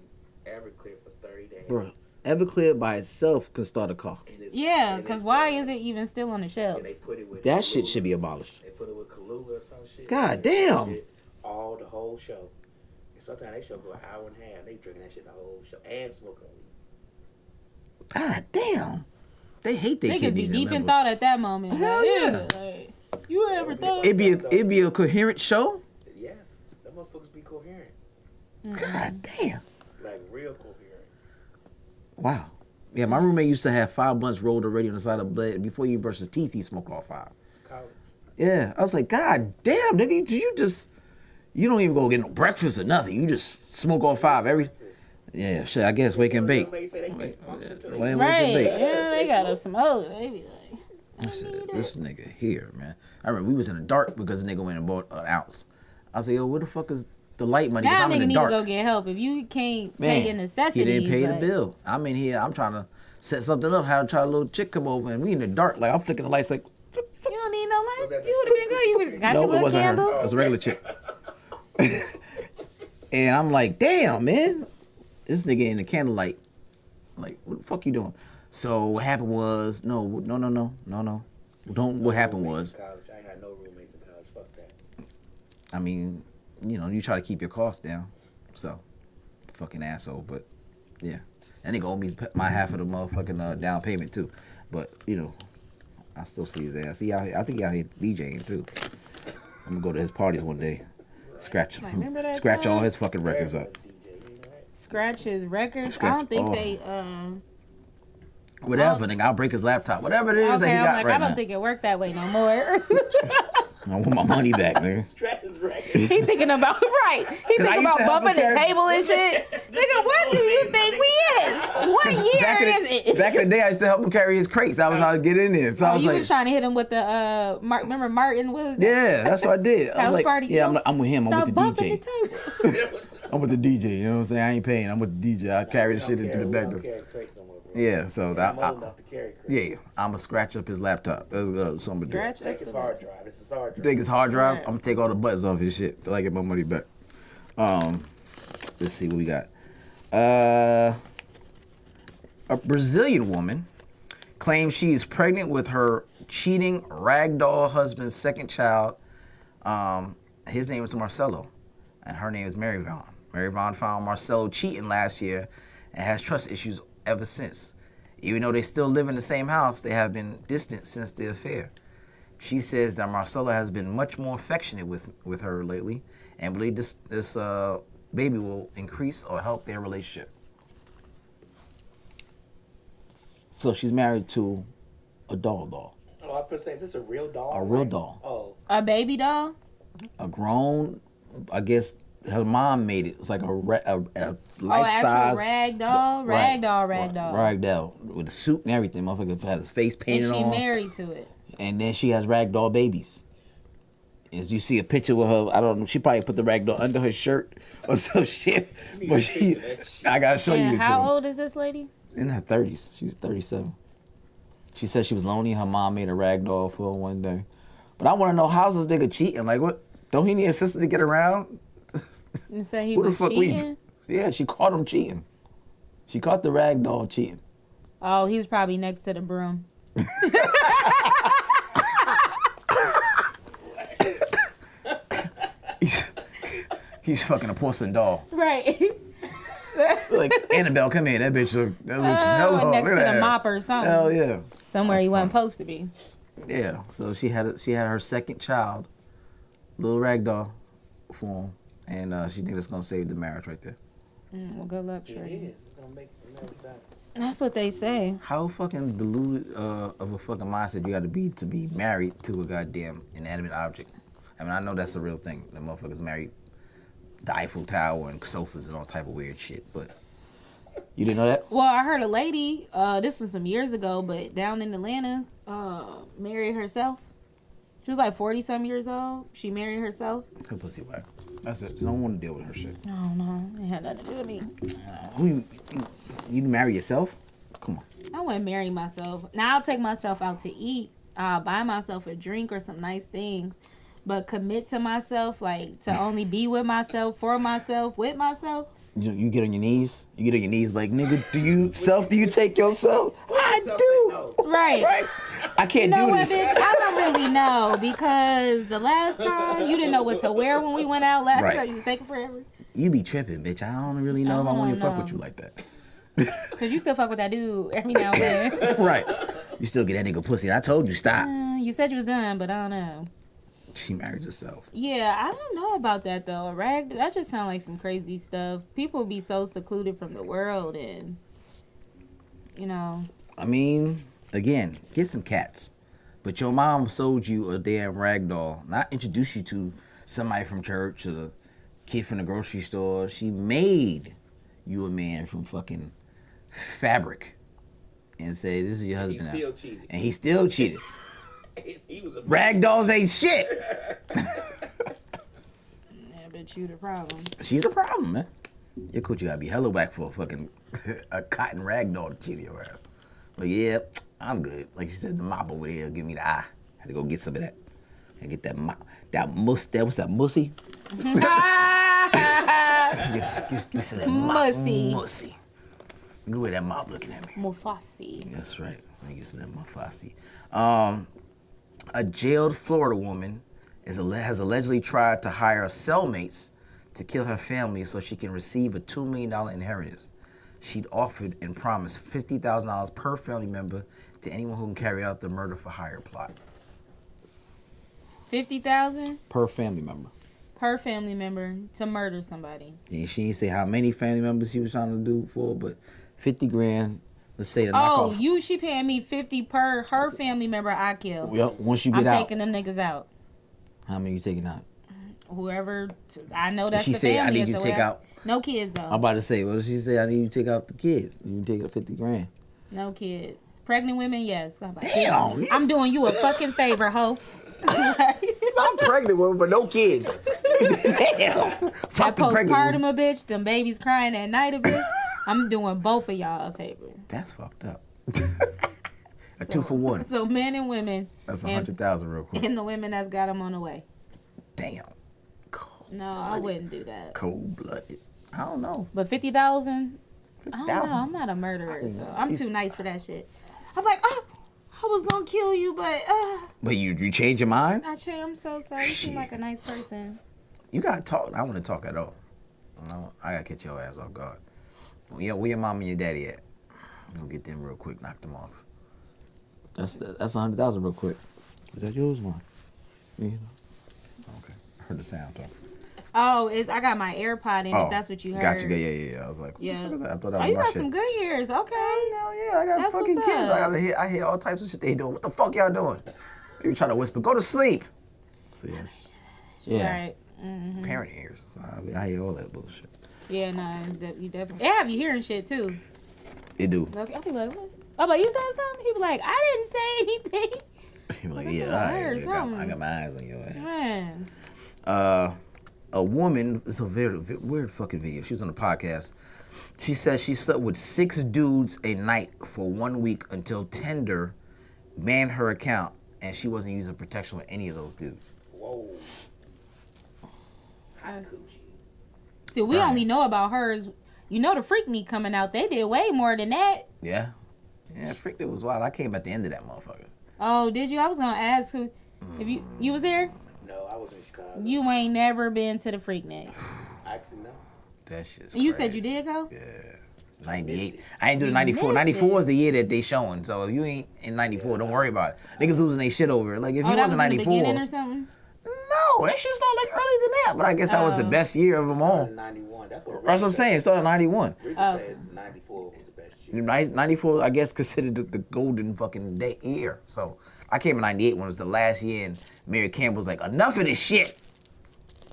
Everclear for 30 days. Bro, Everclear by itself can start a car. And it's- Yeah, and because it's, why is it even still on the And shelves? they put it with That shit Kahlua. should be abolished. They put it with Kahlua or some shit. God And damn. shit all the whole show. And sometimes they show go an hour and a half. They drinking that shit the whole show and smoking weed. God damn. They hate their Niggas be kidneys deep in and liver. thought at that moment. Hell Like, yeah. like, you ever thought? It'd be a coherent show? Yes, them motherfuckers be coherent. God damn. Like real coherent. Wow. Yeah, my roommate used to have 5 blunts rolled already on the side of the bed. Before he brushed his teeth, he smoked all 5. College. Yeah. I was like, God damn, nigga, you don't even go get no breakfast or nothing. You just smoke all 5 every. Yeah, shit, I guess wake and bake. They say they can't function till they Wake Right. and bake. Yeah, they gotta smoke. They be like, I said, this nigga here, man. I remember we was in the dark because the nigga went and bought an ounce. I was like, yo, where the fuck is the light money? 'Cause now I'm nigga in the need dark. to go get help. If you can't Man, pay your necessities. he didn't pay like, the bill. I'm in here. I'm trying to set something up. How to try a little chick come over, and we in the dark. Like I'm flicking the lights. Like You don't need no lights. that You would have been good. You would got your no, it little wasn't candles. her. It was a regular chick. And I'm like, damn, man, this nigga in the candlelight. Like, what the fuck you doing? So what happened was, no. Don't. What happened was, College. I ain't had no roommates in college. Fuck that. I mean, you try to keep your costs down. So, fucking asshole. But yeah, that nigga owe me my half of the motherfucking down payment too. But I still see his ass. I think he out here DJing too. I'm gonna go to his parties one day. Scratch remember that scratch all time? his fucking records up. DJ, you know that? Scratch his records. Scratch I don't think all. they. Whatever, nigga. I'll break his laptop. Whatever it is that Okay, he I'm got like, right I don't now. think it worked that way no more. I want my money back, nigga. Stretch his record. He thinking about right. He 'Cause I thinking used about to help bumping him the carry- table and shit. Nigga, what do you think we in? What year is it? Back in the day, I used to help him carry his crates. I was how to get in there. So I Oh, was you like, was trying to hit him with the remember Martin was yeah, that's what I did. I house was like, party. yeah, I'm with him. I'm Stop with the bumping DJ. the table. I'm with the DJ. You know what I'm saying? I ain't paying. I'm with the DJ. I carry the shit into the back door. Carry crates no more, bro. Yeah, so I'm old enough to carry Chris. yeah, I'm gonna scratch up his laptop. That's something to do. Scratch Take his hard drive. It's his hard drive. Take his hard drive. Right. I'm gonna take all the buttons off his shit till I get my money back. Let's see what we got. A Brazilian woman claims she is pregnant with her cheating ragdoll husband's second child. His name is Marcelo, and her name is Mary Vaughn. Mary Vaughn found Marcelo cheating last year and has trust issues ever since. Even though they still live in the same house, they have been distant since the affair. She says that Marcelo has been much more affectionate with her lately and believes this baby will increase or help their relationship. So she's married to a doll. Oh, I was gonna say, is this a real doll? A real doll. Oh, A baby doll? A grown, I guess her mom made it. It's like a Actual life-size rag doll? Right. Rag doll. Ragdoll with a suit and everything. Motherfucker had his face And painted she on. married to it. And then she has ragdoll babies. As you see a picture with her, I don't know, she probably put the ragdoll under her shirt or some shit. But she, I gotta show you And this. how old is this lady? In her 30s. She was 37. She said she was lonely. Her mom made a ragdoll for her one day. But I want to know, how's this nigga cheating? Like, what? Don't he need a sister to get around? And said he Who the was fuck cheating? Yeah, she caught him cheating. She caught the ragdoll cheating. Oh, he's probably next to the broom. He's fucking a porcelain doll. Right. Like, Annabelle, come here. That bitch is hella hard. Next Look to at the that mop ass. or something. Hell yeah. Somewhere That's he wasn't funny. supposed to be. Yeah. So she had her second child, little ragdoll, for him, and she thinks it's gonna save the marriage right there. Well, good luck, it sure. is. It's gonna make the marriage better. That's what they say. How fucking deluded of a fucking mindset you got to be married to a goddamn inanimate object? I mean, I know that's a real thing. The motherfuckers married the Eiffel Tower and sofas and all type of weird shit, but you didn't know that? Well, I heard a lady, this was some years ago, but down in Atlanta, married herself. She was like 40-some years old. She married herself. Her pussy whack. That's it. You don't want to deal with her shit. I don't know. It had nothing to do with me. Who you marry yourself? Come on. I wouldn't marry myself. Now, I'll take myself out to eat. I'll buy myself a drink or some nice things. But commit to myself, like, to only be with myself, for myself, with myself. You get on your knees. You get on your knees like, nigga, do you take yourself? I Self do. say no. Right. I can't You know do what, this. bitch? I don't really know because the last time you didn't know what to wear when we went out last Right. time. You was taking forever. You be tripping, bitch. I don't really know if I want to fuck with you like that. Because you still fuck with that dude every now and then. Right. You still get that nigga pussy. I told you, stop. You said you was done, but I don't know. She married herself. Yeah, I don't know about that though. That just sounds like some crazy stuff. People be so secluded from the world and, you know. I mean, again, get some cats. But your mom sold you a damn rag doll. Not introduce you to somebody from church or the kid from the grocery store. She made you a man from fucking fabric and say, this is your husband He now. still cheated. And he still cheated. He was a Rag dolls ain't shit. Yeah, but you the problem. She's a problem, man. Your coochie gotta be hella whack for a fucking a cotton rag doll to cheat your ass. But yeah, I'm good. Like she said, the mop over there give me the eye. Had to go get some of that. And get that mop. What's that, mussy? give me some of that mop. Mussy. Mussy. Look at that mop looking at me. Mufasi. That's right. Let me get some of that mufasi. A jailed Florida woman has allegedly tried to hire cellmates to kill her family so she can receive a $2 million inheritance. She'd offered and promised $50,000 per family member to anyone who can carry out the murder for hire plot. 50,000 Per family member. per family member to murder somebody. And she didn't say how many family members she was trying to do for, but 50 grand, let's say to knock off. She paying me 50 per her family member I kill. Yep, once you I'm get out. taking them niggas out. How many you taking out? Whoever, I know that's She the said, I family. need you to so take whatever. out. No kids though. I'm about to say, well, she said, I need you to take out the kids. You can take out 50 grand. No kids. Pregnant women, yes. I'm like, Damn. I'm doing you a fucking favor, ho. I'm pregnant with, but no kids. Damn. That Fuck the pregnant postpartum woman. a bitch, them babies crying at night a bitch. I'm doing both of y'all a favor. That's fucked up. A 2 for 1. So men and women. That's 100,000 real quick. And the women that's got them on the way. Damn. No, I wouldn't do that. Cold-blooded. I don't know. But 50,000. I don't know. I'm not a murderer, so I'm too nice for that shit. I'm like, oh, I was gonna kill you, but But you change your mind? I'm so sorry. You seem like a nice person. You gotta talk. I want to talk at all. I gotta catch your ass off guard. Where your mom and your daddy at? Go get them real quick. Knock them off. That's 100,000 real quick. Is that yours, Mom? Yeah. Okay. I heard the sound though. Oh, I got my AirPod in. If that's what you heard. Got you. Yeah. I was like, what the fuck is that? I thought that was you my got shit. some good years. Okay. Hell yeah, I got That's fucking what's kids. up. I hear all types of shit they doing. What the fuck y'all doing? You trying to whisper, go to sleep. So yeah. All right. Mm-hmm. Parent ears. So I hear all that bullshit. Yeah, no, you definitely. They have you hearing shit too. They do. Okay, I'll be like, what? Oh, but you said something? He be like, I didn't say anything. He be like, I yeah, thought I all heard right. something. I got my eyes on your ass. Man. A woman, it's a very weird fucking video. She was on a podcast. She says she slept with 6 dudes a night for 1 week until Tinder banned her account and she wasn't using protection with any of those dudes. Whoa. Hot coochie. See, we Right. only know about hers. You know the Freak Me coming out. They did way more than that. Yeah? Yeah, freak, it was wild. I came at the end of that motherfucker. Oh, did you? I was gonna ask who. If you was there, No, I was in Chicago. you ain't never been to the Freaknik. Actually, no. That shit's You crazy. said you did go. Yeah. 98. I ain't do the You 94. missed 94 it. is the year that they showing. So if you ain't in 94, don't worry about it. Niggas losing their shit over it. Like if Oh, you that wasn't was in the 94. beginning or something. No, that shit started like earlier than that. But I guess that was the Oh. best year of them all. Started in 91. That's what That's what I'm saying. It started in 91. Ricky Oh. said 94 was the best year. 94, I guess, considered the golden fucking day year. So I came in 98 when it was the last year, and Mary Campbell was like, enough of this shit.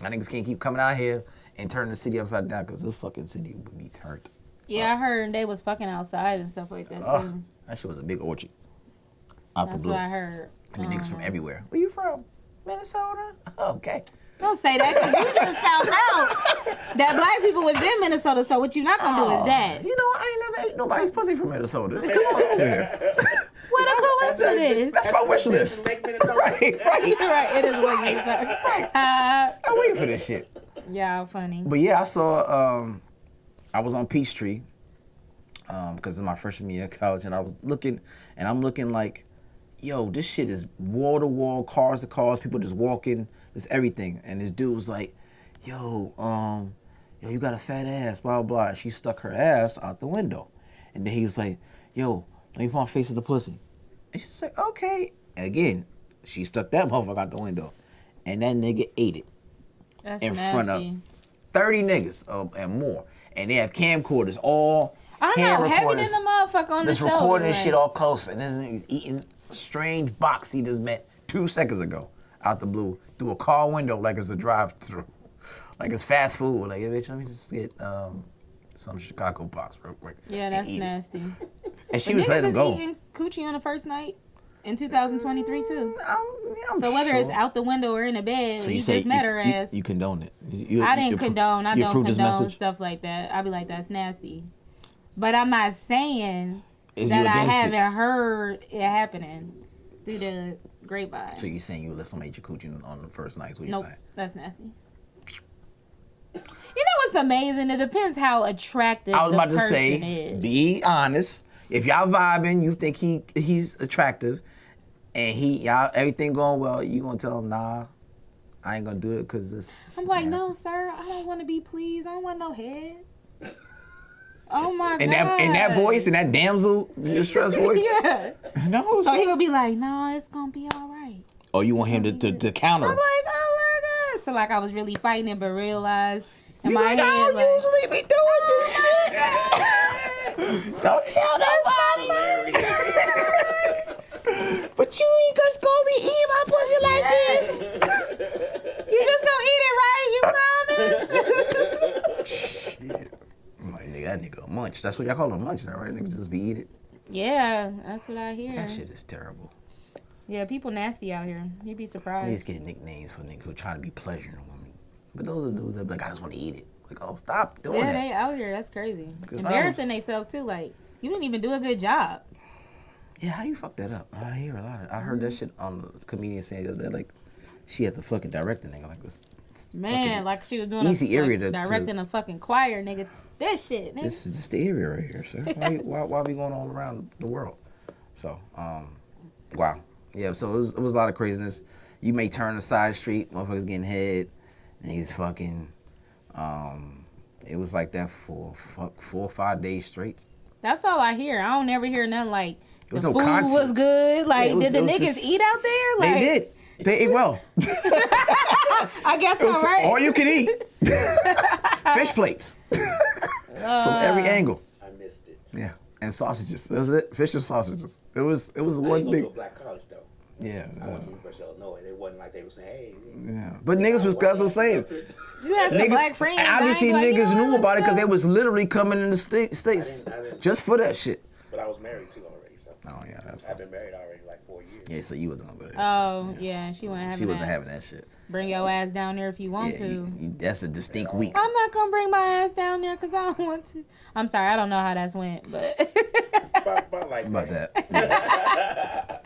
My niggas can't keep coming out here and turning the city upside down because this fucking city would be turned. Yeah, I heard they was fucking outside and stuff like that too. That shit was a big orgy. Out That's the blue. what I heard. I mean, niggas from everywhere. Where you from? Minnesota? Oh, okay. Don't say that because you just found out that black people was in Minnesota. So what you not gonna do is that. You know, I ain't never ate nobody's pussy from Minnesota. Just come on over here. What a coincidence! That's my wish list. Make Minnesota. Right. Right, it is what you talk. I'm waiting for this shit. Yeah, funny. But yeah, I saw, I was on Peachtree, because it's my freshman year of college, and I was looking, and I'm looking like, yo, this shit is wall to wall, cars to cars, people just walking, it's everything. And this dude was like, yo, you got a fat ass, blah, blah, blah. She stuck her ass out the window. And then he was like, yo, let me put my face in the pussy. And she's like, okay. And again, she stuck that motherfucker out the window. And that nigga ate it. That's in nasty. front of 30 niggas and more. And they have camcorders, all I hand know, heavy recorders. than the motherfucker on the Just shoulder. recording this like- shit all close. And this nigga's eating strange box he just met 2 seconds ago out the blue through a car window like it's a drive-through. Like it's fast food. Like, hey, bitch, let me just get some Chicago box real quick. Yeah, and that's eat it. nasty. And she But was niggas letting him is go. eating coochie on the first night in 2023 too. I'm So whether sure. it's out the window or in the bed, So you say just met her ass. You condone it. I didn't condone. I you don't approve this condone message? stuff like that. I'd be like, that's nasty. But I'm not saying Is that you I against it? haven't heard it happening through the grapevine. So you saying you would let somebody eat your coochie on the first night? Is what you Nope, saying? that's nasty. You know what's amazing? It depends how attractive I was the about to person say, is. be honest. If y'all vibing, you think he's attractive, and y'all everything going well, you gonna tell him, nah, I ain't gonna do it because it's. I'm like, no, nasty. sir, I don't want to be pleased. I don't want no head. Oh my In god. that voice, in that damsel distress voice. Yeah. No. So he'll be like, no, it's gonna be all right. Oh, you want him to counter? I'm like, oh my god. So like I was really fighting it, but realized in You my like, head, I don't like, usually be doing this shit. Don't tell nobody. But you ain't just gonna be eating my pussy like this. you just gonna eat it right? You promise? Shit. I'm like, nigga, that nigga a munch. That's what y'all call him, a munch now, right? Nigga just be eat it. Yeah, that's what I hear. That shit is terrible. Yeah, people nasty out here. You'd be Niggas surprised. get nicknames for niggas who are trying to be pleasuring a woman. But those are dudes that be like, I just want to eat it. Like, oh, stop doing Yeah, that. they out here. That's crazy. 'Cause Embarrassing themselves too. Like, you didn't even do a good job. Yeah, how you fuck that up? I hear a lot of. I heard that shit on the comedian saying that like, she had to fucking direct the nigga like this. Man, like she was doing easy area to directing a fucking choir, nigga. This shit, nigga. This is just the area right here, sir. Why we going all around the world? So, wow. Yeah, so it was a lot of craziness. You may turn a side street, motherfuckers getting head, niggas fucking. It was like that for 4 or 5 days straight. That's all I hear. I don't ever hear nothing like the was no food concerts. was good. Like, Yeah, did the it was niggas just- eat out there? Like, They did. They ate well. I guess It was so, right? all you can eat. Fish plates from every angle. I missed it. Yeah, and sausages. That was it. Fish and sausages. It was I one didn't go to a big. black college though. Yeah. I went to University of Illinois. It wasn't like they were saying, "Hey." Yeah, but niggas was, that's what I'm saying. You had some Niggas, black friends. I obviously ain't like, niggas you know knew what, about it because let's they was literally coming in the states I didn't- just for that shit. But I was married too already, so Oh yeah, that's I've been married already like 4 years. yeah. So you wasn't gonna go to go. that Oh, shit. yeah. She wasn't having She wasn't that. having that shit. Bring your ass down there if you want Yeah, to. that's a distinct week. I'm not going to bring my ass down there because I don't want to. I'm sorry. I don't know how that's went, but. About like About that. that.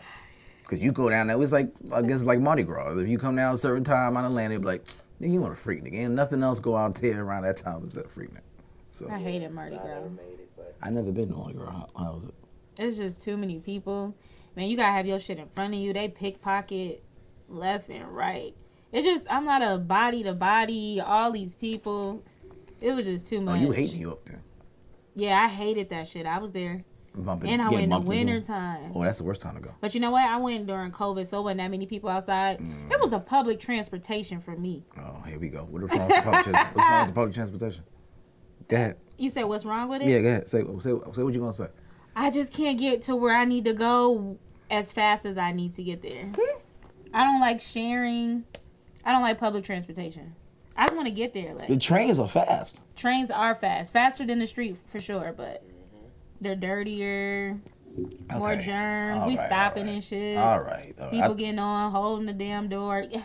Cause you go down there, it's like I guess like Mardi Gras. If you come down a certain time on the land, they be like, nigga, you want a freak nigga. Ain't nothing else go out there around that time except freak nigga. So I hated Mardi I Gras. never made it, but I never been to Mardi Gras. How was it? It's just too many people. Man, you gotta have your shit in front of you. They pickpocket left and right. It's just, I'm not a body to body. All these people. It was just too Oh, much. you hating you up there? Yeah, I hated that shit. I was there. Bumping, And I getting went in the bumped into winter them. time. Oh, that's the worst time to go. But you know what? I went during COVID, so wasn't that many people outside. It was a public transportation for me. Oh, here we go. What's wrong with the public transportation? What's wrong with the public transportation? Go ahead. You said what's wrong with it? Yeah, go ahead. Say what you gonna say. I just can't get to where I need to go as fast as I need to get there. I don't like sharing. I don't like public transportation. I just want to get there. Like The trains are fast. trains are fast, faster than the street for sure, but they're dirtier, more Okay. germs. All We right, stopping all right. and shit. All right. People getting on, holding the damn door. Yeah.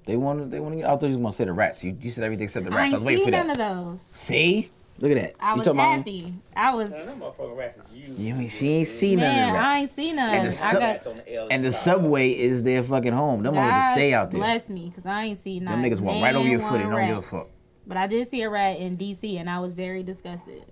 They want to get. I thought you was gonna say the rats. You said everything except the I rats. I ain't was waiting seen for none that. of those. See, look at that. I You was talking about- happy. I was. man, them motherfucking rats is used. She ain't seen none of Man, the I rats. ain't seen none. And the I sub- got Rats on the L And the Chicago. subway is their fucking home. Them motherfuckers God stay out there. bless me, because I ain't seen Them none. niggas walk right over your foot and don't give a fuck. But I did see a rat in D.C. and I was very disgusted.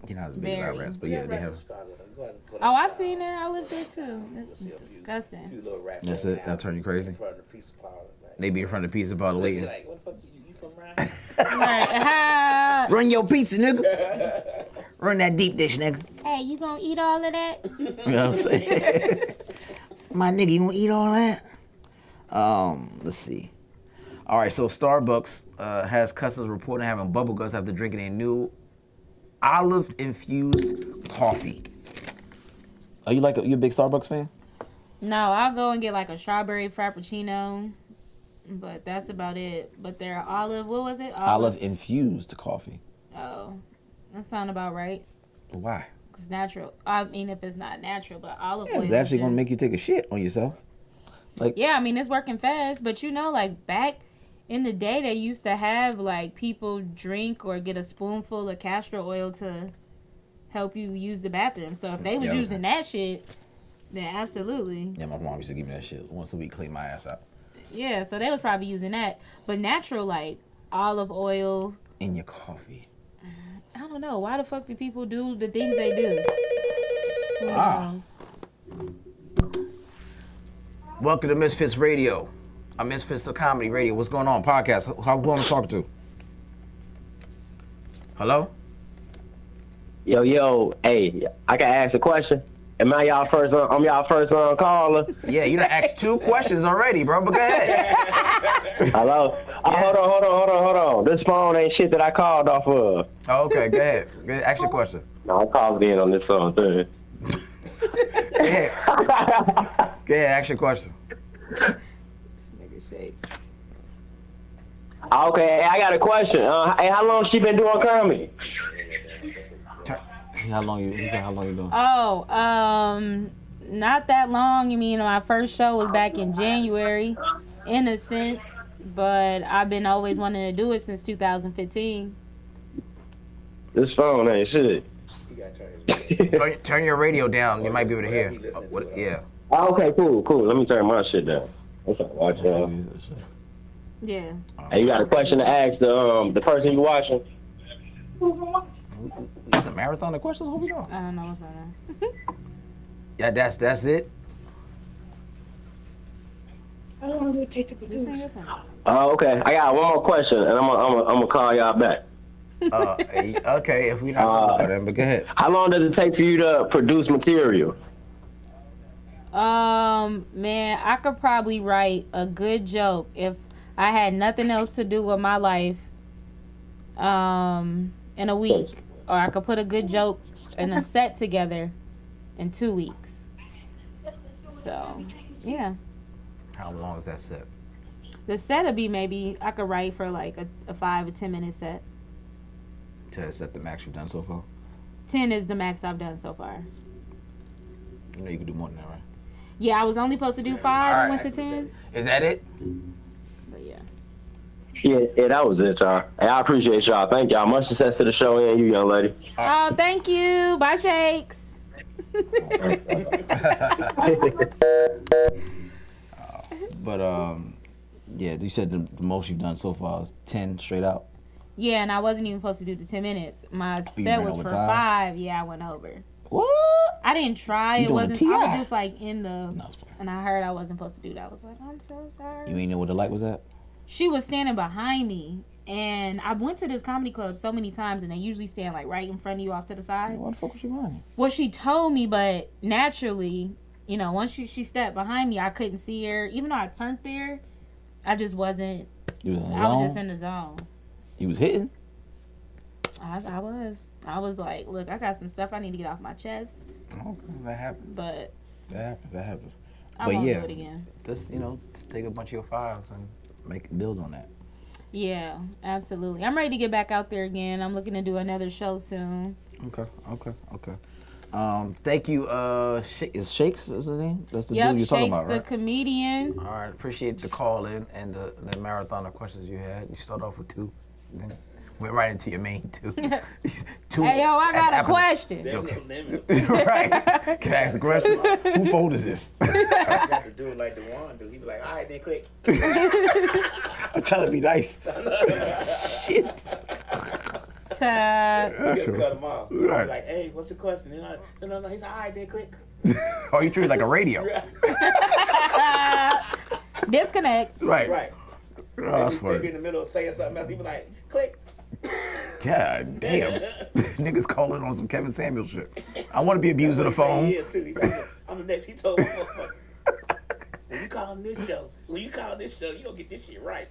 You're not as big as our Very. rats, but Yeah, yeah, they rats in have. Chicago, though. Go ahead and put Oh, up, I seen there. I lived there too. you'll It's see a few disgusting. little rats. That's hanging it? That'll out turn you crazy? In front of the pizza parlor. Like, They be in front of the pizza bottle they waiting. like, what the fuck you from around here? Right. Ha. Run your pizza, nigga. Run that deep dish, nigga. Hey, you gonna eat all of that? You know what I'm saying? My nigga, you gonna eat all that? Let's see. All right, so Starbucks has customers reporting having bubble guts after drinking a new olive-infused coffee. Are you you a big Starbucks fan? No, I'll go and get like a strawberry frappuccino, but that's about it. But they're olive. What was it? Olive-infused coffee. Oh, that sound about right. Why? It's natural. I mean, if it's not natural, but olive Yeah, oil. it's actually is gonna just- make you take a shit on yourself. Yeah, I mean, it's working fast, but you know, like back in the day, they used to have like people drink or get a spoonful of castor oil to help you use the bathroom. So if they was Yeah. using that shit, then absolutely. Yeah, my mom used to give me that shit once a week, clean my ass out. Yeah, so they was probably using that. But natural, like olive oil, In your coffee. I don't know. Why the fuck do people do the things they do? Who Ah. knows? Welcome to Misfits Radio. I'm Misfits of Comedy Radio. What's going on? Podcast. Who I'm talking to? Hello? Yo, hey, I can ask a question. Am I y'all first? I'm y'all first caller. Yeah, you done asked 2 questions already, bro, but go ahead. Hello. Oh, hold on. This phone ain't shit that I called off of. Oh, okay, go ahead. Go ahead. Ask your question. No, I called in on this phone too. Go ahead. Go ahead, ask your question. Nigga shake. Okay, I got a question. Hey, how long she been doing comedy? How long you doing? Oh, not that long. You mean my first show was back in January. In a sense, but I've been always wanting to do it since 2015. This phone ain't shit. You gotta turn his Turn your radio down. You might be able to Whatever hear. he listening to What, it yeah. Oh, okay, cool. Let me turn my shit down. I'm trying to watch Yeah. Hey, you got a question to ask the person you watching? Is it marathon of questions? What we doing? I don't know what's going on. Yeah, that's it. This ain't your phone. Oh, okay. I got one more question, and I'm gonna call y'all back. Okay, if we not gonna then, but go ahead. How long does it take for you to produce material? Man, I could probably write a good joke if I had nothing else to do with my life. In a week, or I could put a good joke and a set together in 2 weeks. So, yeah. How long is that set? The set would be maybe I could write for like a 5 or 10 minute set. Is that the max you've done so far? 10 is the max I've done so far. You know you can do more than that, right? Yeah, I was only supposed to do 5. I went to 10. Is that it? But yeah. Yeah, that was it, y'all. Hey, I appreciate y'all. Thank y'all. Much success to the show and you, young lady. Oh, thank you. Bye, Shakes. But yeah, you said the most you've done so far is 10 straight out. Yeah, and I wasn't even supposed to do the 10 minutes. My set went was over for time? 5. Yeah, I went over. What? I didn't try. You It doing a wasn't. I was TI. just like in the. No, it's fine. And I heard I wasn't supposed to do that. I was like, I'm so sorry. You ain't know where the light was at? She was standing behind me, and I went to this comedy club so many times, and they usually stand like right in front of you, off to the side. Why the fuck was you running? Well, she told me, but naturally, you know, once she stepped behind me, I couldn't see her. Even though I turned there, I just wasn't. You was in the I was zone? just in the zone. You was hitting? I was like, look, I got some stuff I need to get off my chest, Okay, that happens. but That happens. I But won't yeah, do it again. just just take a bunch of your files and build on that. Yeah, absolutely. I'm ready to get back out there again. I'm looking to do another show soon. Okay. Thank you. Is Shakes is the name? That's the Yep, dude you're talking Shakes about, the right? comedian. All right, appreciate the call in and the marathon of questions you had. You start off with 2, then went right into your main 2. 2 Hey, yo, I that's got a apple- question. There's no limit. Right. Can I ask a question? Who fold is this? You got to do it like the one dude. He be like, all right, then click. I'm trying to be nice. Shit. Ta- You just cut him off. Right. Like, hey, what's the question? No. He's like, all right, then click. Oh, you treat it like a radio. Disconnect. Right. Right. Oh, that's They be funny. in the middle of saying something else. He be like, click. God damn. Niggas calling on some Kevin Samuel shit. I want to be abusing the phone. He is too. He's like, I'm the next. He told me, when you call this show, you don't get this shit right.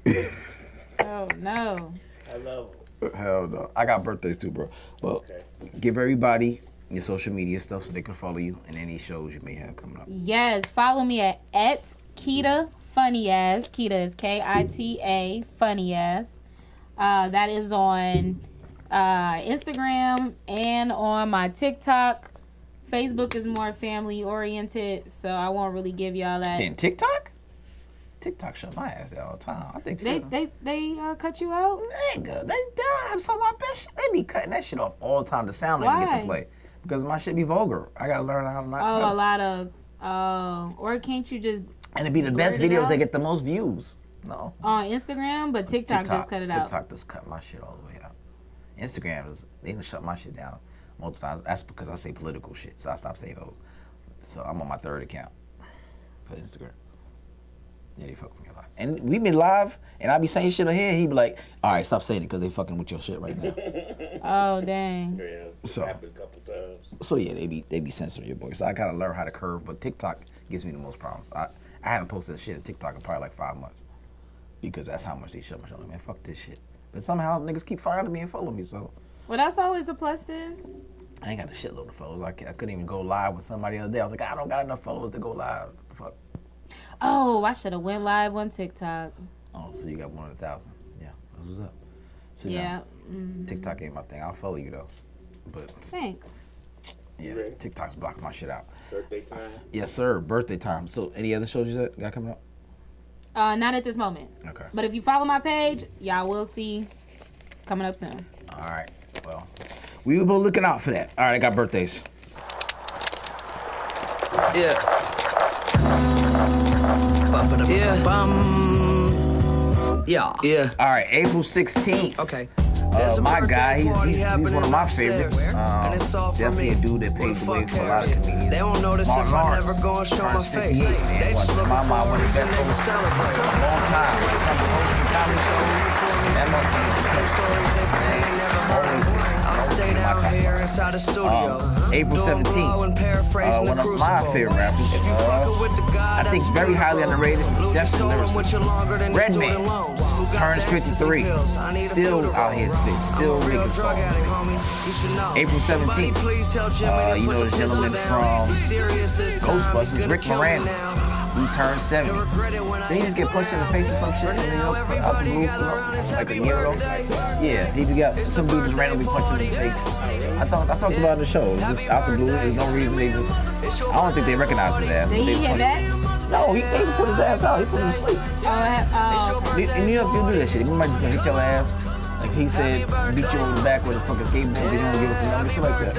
Oh no. I love him. Hell no. I got birthdays too, bro. Well, Okay. give everybody your social media stuff so they can follow you and any shows you may have coming up. Yes, follow me at Kita Funny Ass. Kita is Kita Funny Ass. That is on Instagram and on my TikTok. Facebook is more family oriented, so I won't really give y'all that. Then TikTok? TikTok shut my ass down all the time. I think They cut you out? nigga, they have some of my best shit. They be cutting that shit off all the time. The sound don't even get Why? to play. Because my shit be vulgar. I gotta learn how to not Oh, cuss. a lot of or can't you just And it be the best blurt it videos that out? get the most views. No. on Instagram? But TikTok just cut it out. TikTok just cut my shit all the way out. Instagram they done shut my shit down multiple times. That's because I say political shit, so I stopped saying those. So I'm on my 3rd account for Instagram. Yeah, they fuck with me a lot. And we been live, and I be saying shit on here, and he be like, all right, stop saying it, because they fucking with your shit right now. Oh dang. Yeah, So- happened a couple times. So yeah, they be censoring your boy. So I gotta learn how to curve, but TikTok gives me the most problems. I haven't posted shit on TikTok in probably like 5 months. Because that's how much they shut my shit. Like, man, fuck this shit. But somehow niggas keep finding me and following me, so Well, that's always a plus then. I ain't got a shitload of followers. I couldn't even go live with somebody the other day. I was like, I don't got enough followers to go live. The fuck. Oh, I should have went live on TikTok. Oh, so you got 100,000. Yeah, that's what's up. So Yeah. now, TikTok ain't my thing. I'll follow you though. But Thanks. yeah, Ready? TikTok's blocking my shit out. Birthday time. Yes, sir. Birthday time. So any other shows you got coming up? Not at this moment. Okay. But if you follow my page, y'all will see coming up soon. All right. Well, we will be looking out for that. All right, I got birthdays. Yeah. Yeah. All right, April 16th. Okay. My guy, he's one of my favorites. Definitely a dude that paved the way for a lot of comedians. They don't notice Mark if I Lawrence, never go and show my turns face. 58, man. They Was, just in my mind, one of the best niggas hosts of celebrate. a long time. When it comes to hosting comedy shows, that motherfucker's I'll stay down here inside the studio. April 17th, one of my favorite rappers. I think very highly underrated. Definitely lyricist. Redman turns 53. Still out here spitting. Still making songs. April 17th. You know this gentleman from Ghostbusters, Rick Moranis. He turned 70. Did he just get punched in the face or some shit? Out the blue, like a year ago? Yeah, he just got some dude just randomly punched him in the face. I talked about it in the show. It was just out the blue. There's no reason they just. I don't think they recognized his ass. Did he hit back? No, he put his ass out. He put him to sleep. Okay. In New York, you do that shit. He might just gonna hit your ass. Like he said, beat you over the back with a fucking skateboard. They don't give us some number shit like that.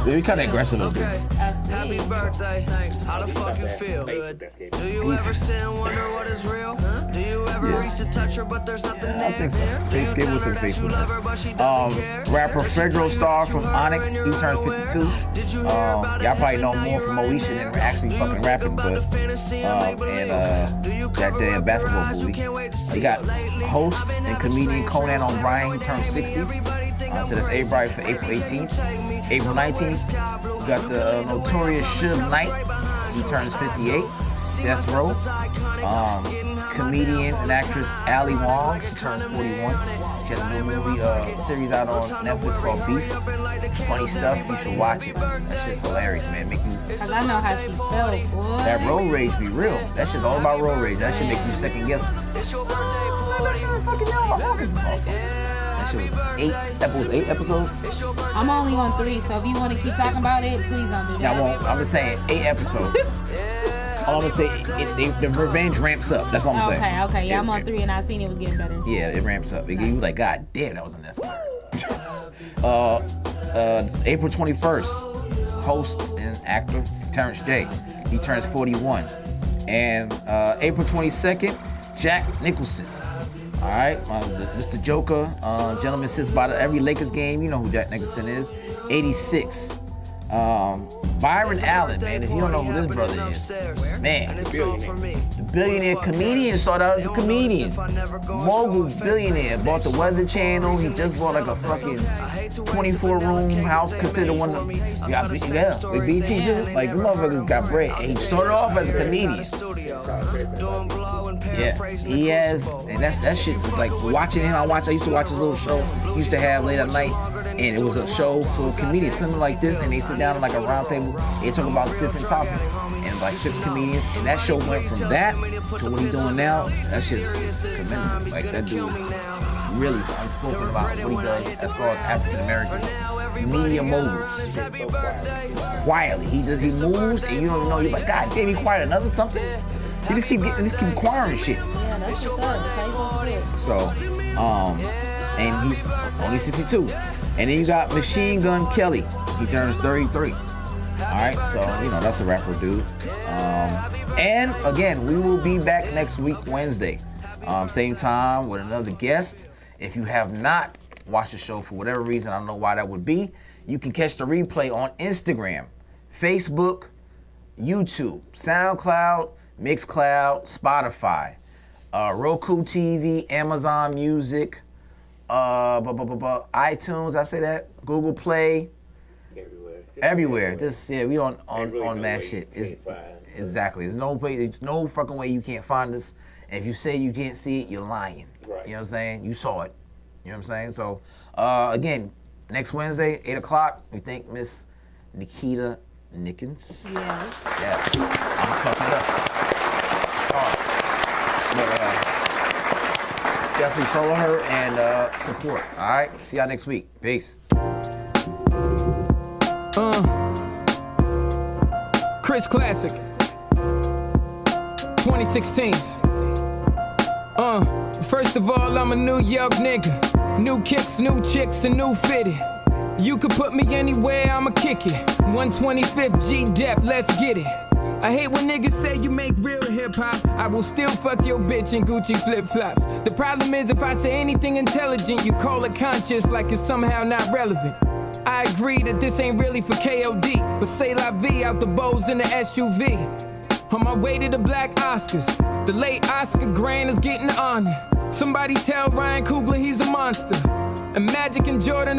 Yeah, he kind of aggressive a little bit. Happy birthday. How the fuck you feel? Good. Do you ever sit and wonder what is real? Do you ever reach to touch her but there's nothing there? I think so. They skate with her face with her. Rapper Fredro Starr from Onyx, he turns 52. Y'all probably know more from Moesha than actually fucking rapping, but that day in basketball movie. You got host and comedian Conan O'Brien, he turned 60. So that's everybody for April 18th. April 19th, you got the notorious Suge Knight, he turns 58. Death Row. Comedian and actress Ali Wong, she turns 41. She has a new movie series out on Netflix called Beef. Funny stuff, you should watch it. That shit's hilarious, man. Make you. Cause I know how she felt, boy. That road rage be real. That shit's all about road rage. That shit make you second guess. That shit was 8 episodes. I'm only on 3, so if you want to keep talking about it, please don't do that. Yeah, I won't. I'm just saying 8 episodes. All I'm gonna say, the revenge ramps up. That's all I'm saying. Okay. Yeah, I'm on 3 and I seen it was getting better. Yeah, it ramps up. It you like, God damn, that was unnecessary. April 21st, host and actor Terrence J. He turns 41. And April 22nd, Jack Nicholson. All right, Mr. Joker, gentleman sits by every Lakers game. You know who Jack Nicholson is. 86. Byron Allen, man, if you don't know who this brother is, man, the billionaire comedian started out as a comedian. Mogul billionaire, bought the Weather Channel. He just bought like a fucking 24-room house, considered one of with BT too. Like, the motherfuckers got bread. And he started off as a comedian. Yeah, he has, and that shit was like watching him. I used to watch his little show he used to have late at night, and it was a show for comedians, something like this, and they sit down in like a round table, they talk about different topics, and like 6 comedians, and that show went from that to what he's doing now. That shit's commendable. Like, that dude really is unspoken about what he does as far as African American media moguls. Quietly, he moves, and you don't know. You're like, God damn, he quiet another something. He just keep acquiring shit. Yeah, that's what's up. That's how you supposed to do it. So, and he's only 62. And then you got Machine Gun Kelly. He turns 33. All right, so that's a rapper, dude. And again, we will be back next week, Wednesday, same time with another guest. If you have not watched the show for whatever reason, I don't know why that would be, you can catch the replay on Instagram, Facebook, YouTube, SoundCloud, Mixcloud, Spotify, Roku TV, Amazon Music, iTunes, I say that, Google Play, everywhere. Just we on mad shit. Exactly. There's no fucking way you can't find us. And if you say you can't see it, you're lying. Right. You know what I'm saying? You saw it. You know what I'm saying? So again, next Wednesday, 8:00, we thank Miss Nikita Nickens. Yes. I'm just fucking it up. Definitely follow her and support. All right, see y'all next week. Peace. Chris Classic 2016. First of all, I'm a New York nigga. New kicks, new chicks, and new fitted. You could put me anywhere, I'ma kick it. 125th G-Dep, let's get it. I hate when niggas say you make real hip-hop. I will still fuck your bitch in Gucci flip-flops. The problem is if I say anything intelligent, you call it conscious like it's somehow not relevant. I agree that this ain't really for KOD, but say la vie out the bows in the SUV. On my way to the Black Oscars, the late Oscar Grant is getting honored. Somebody tell Ryan Coogler he's a monster. And Magic and Jordan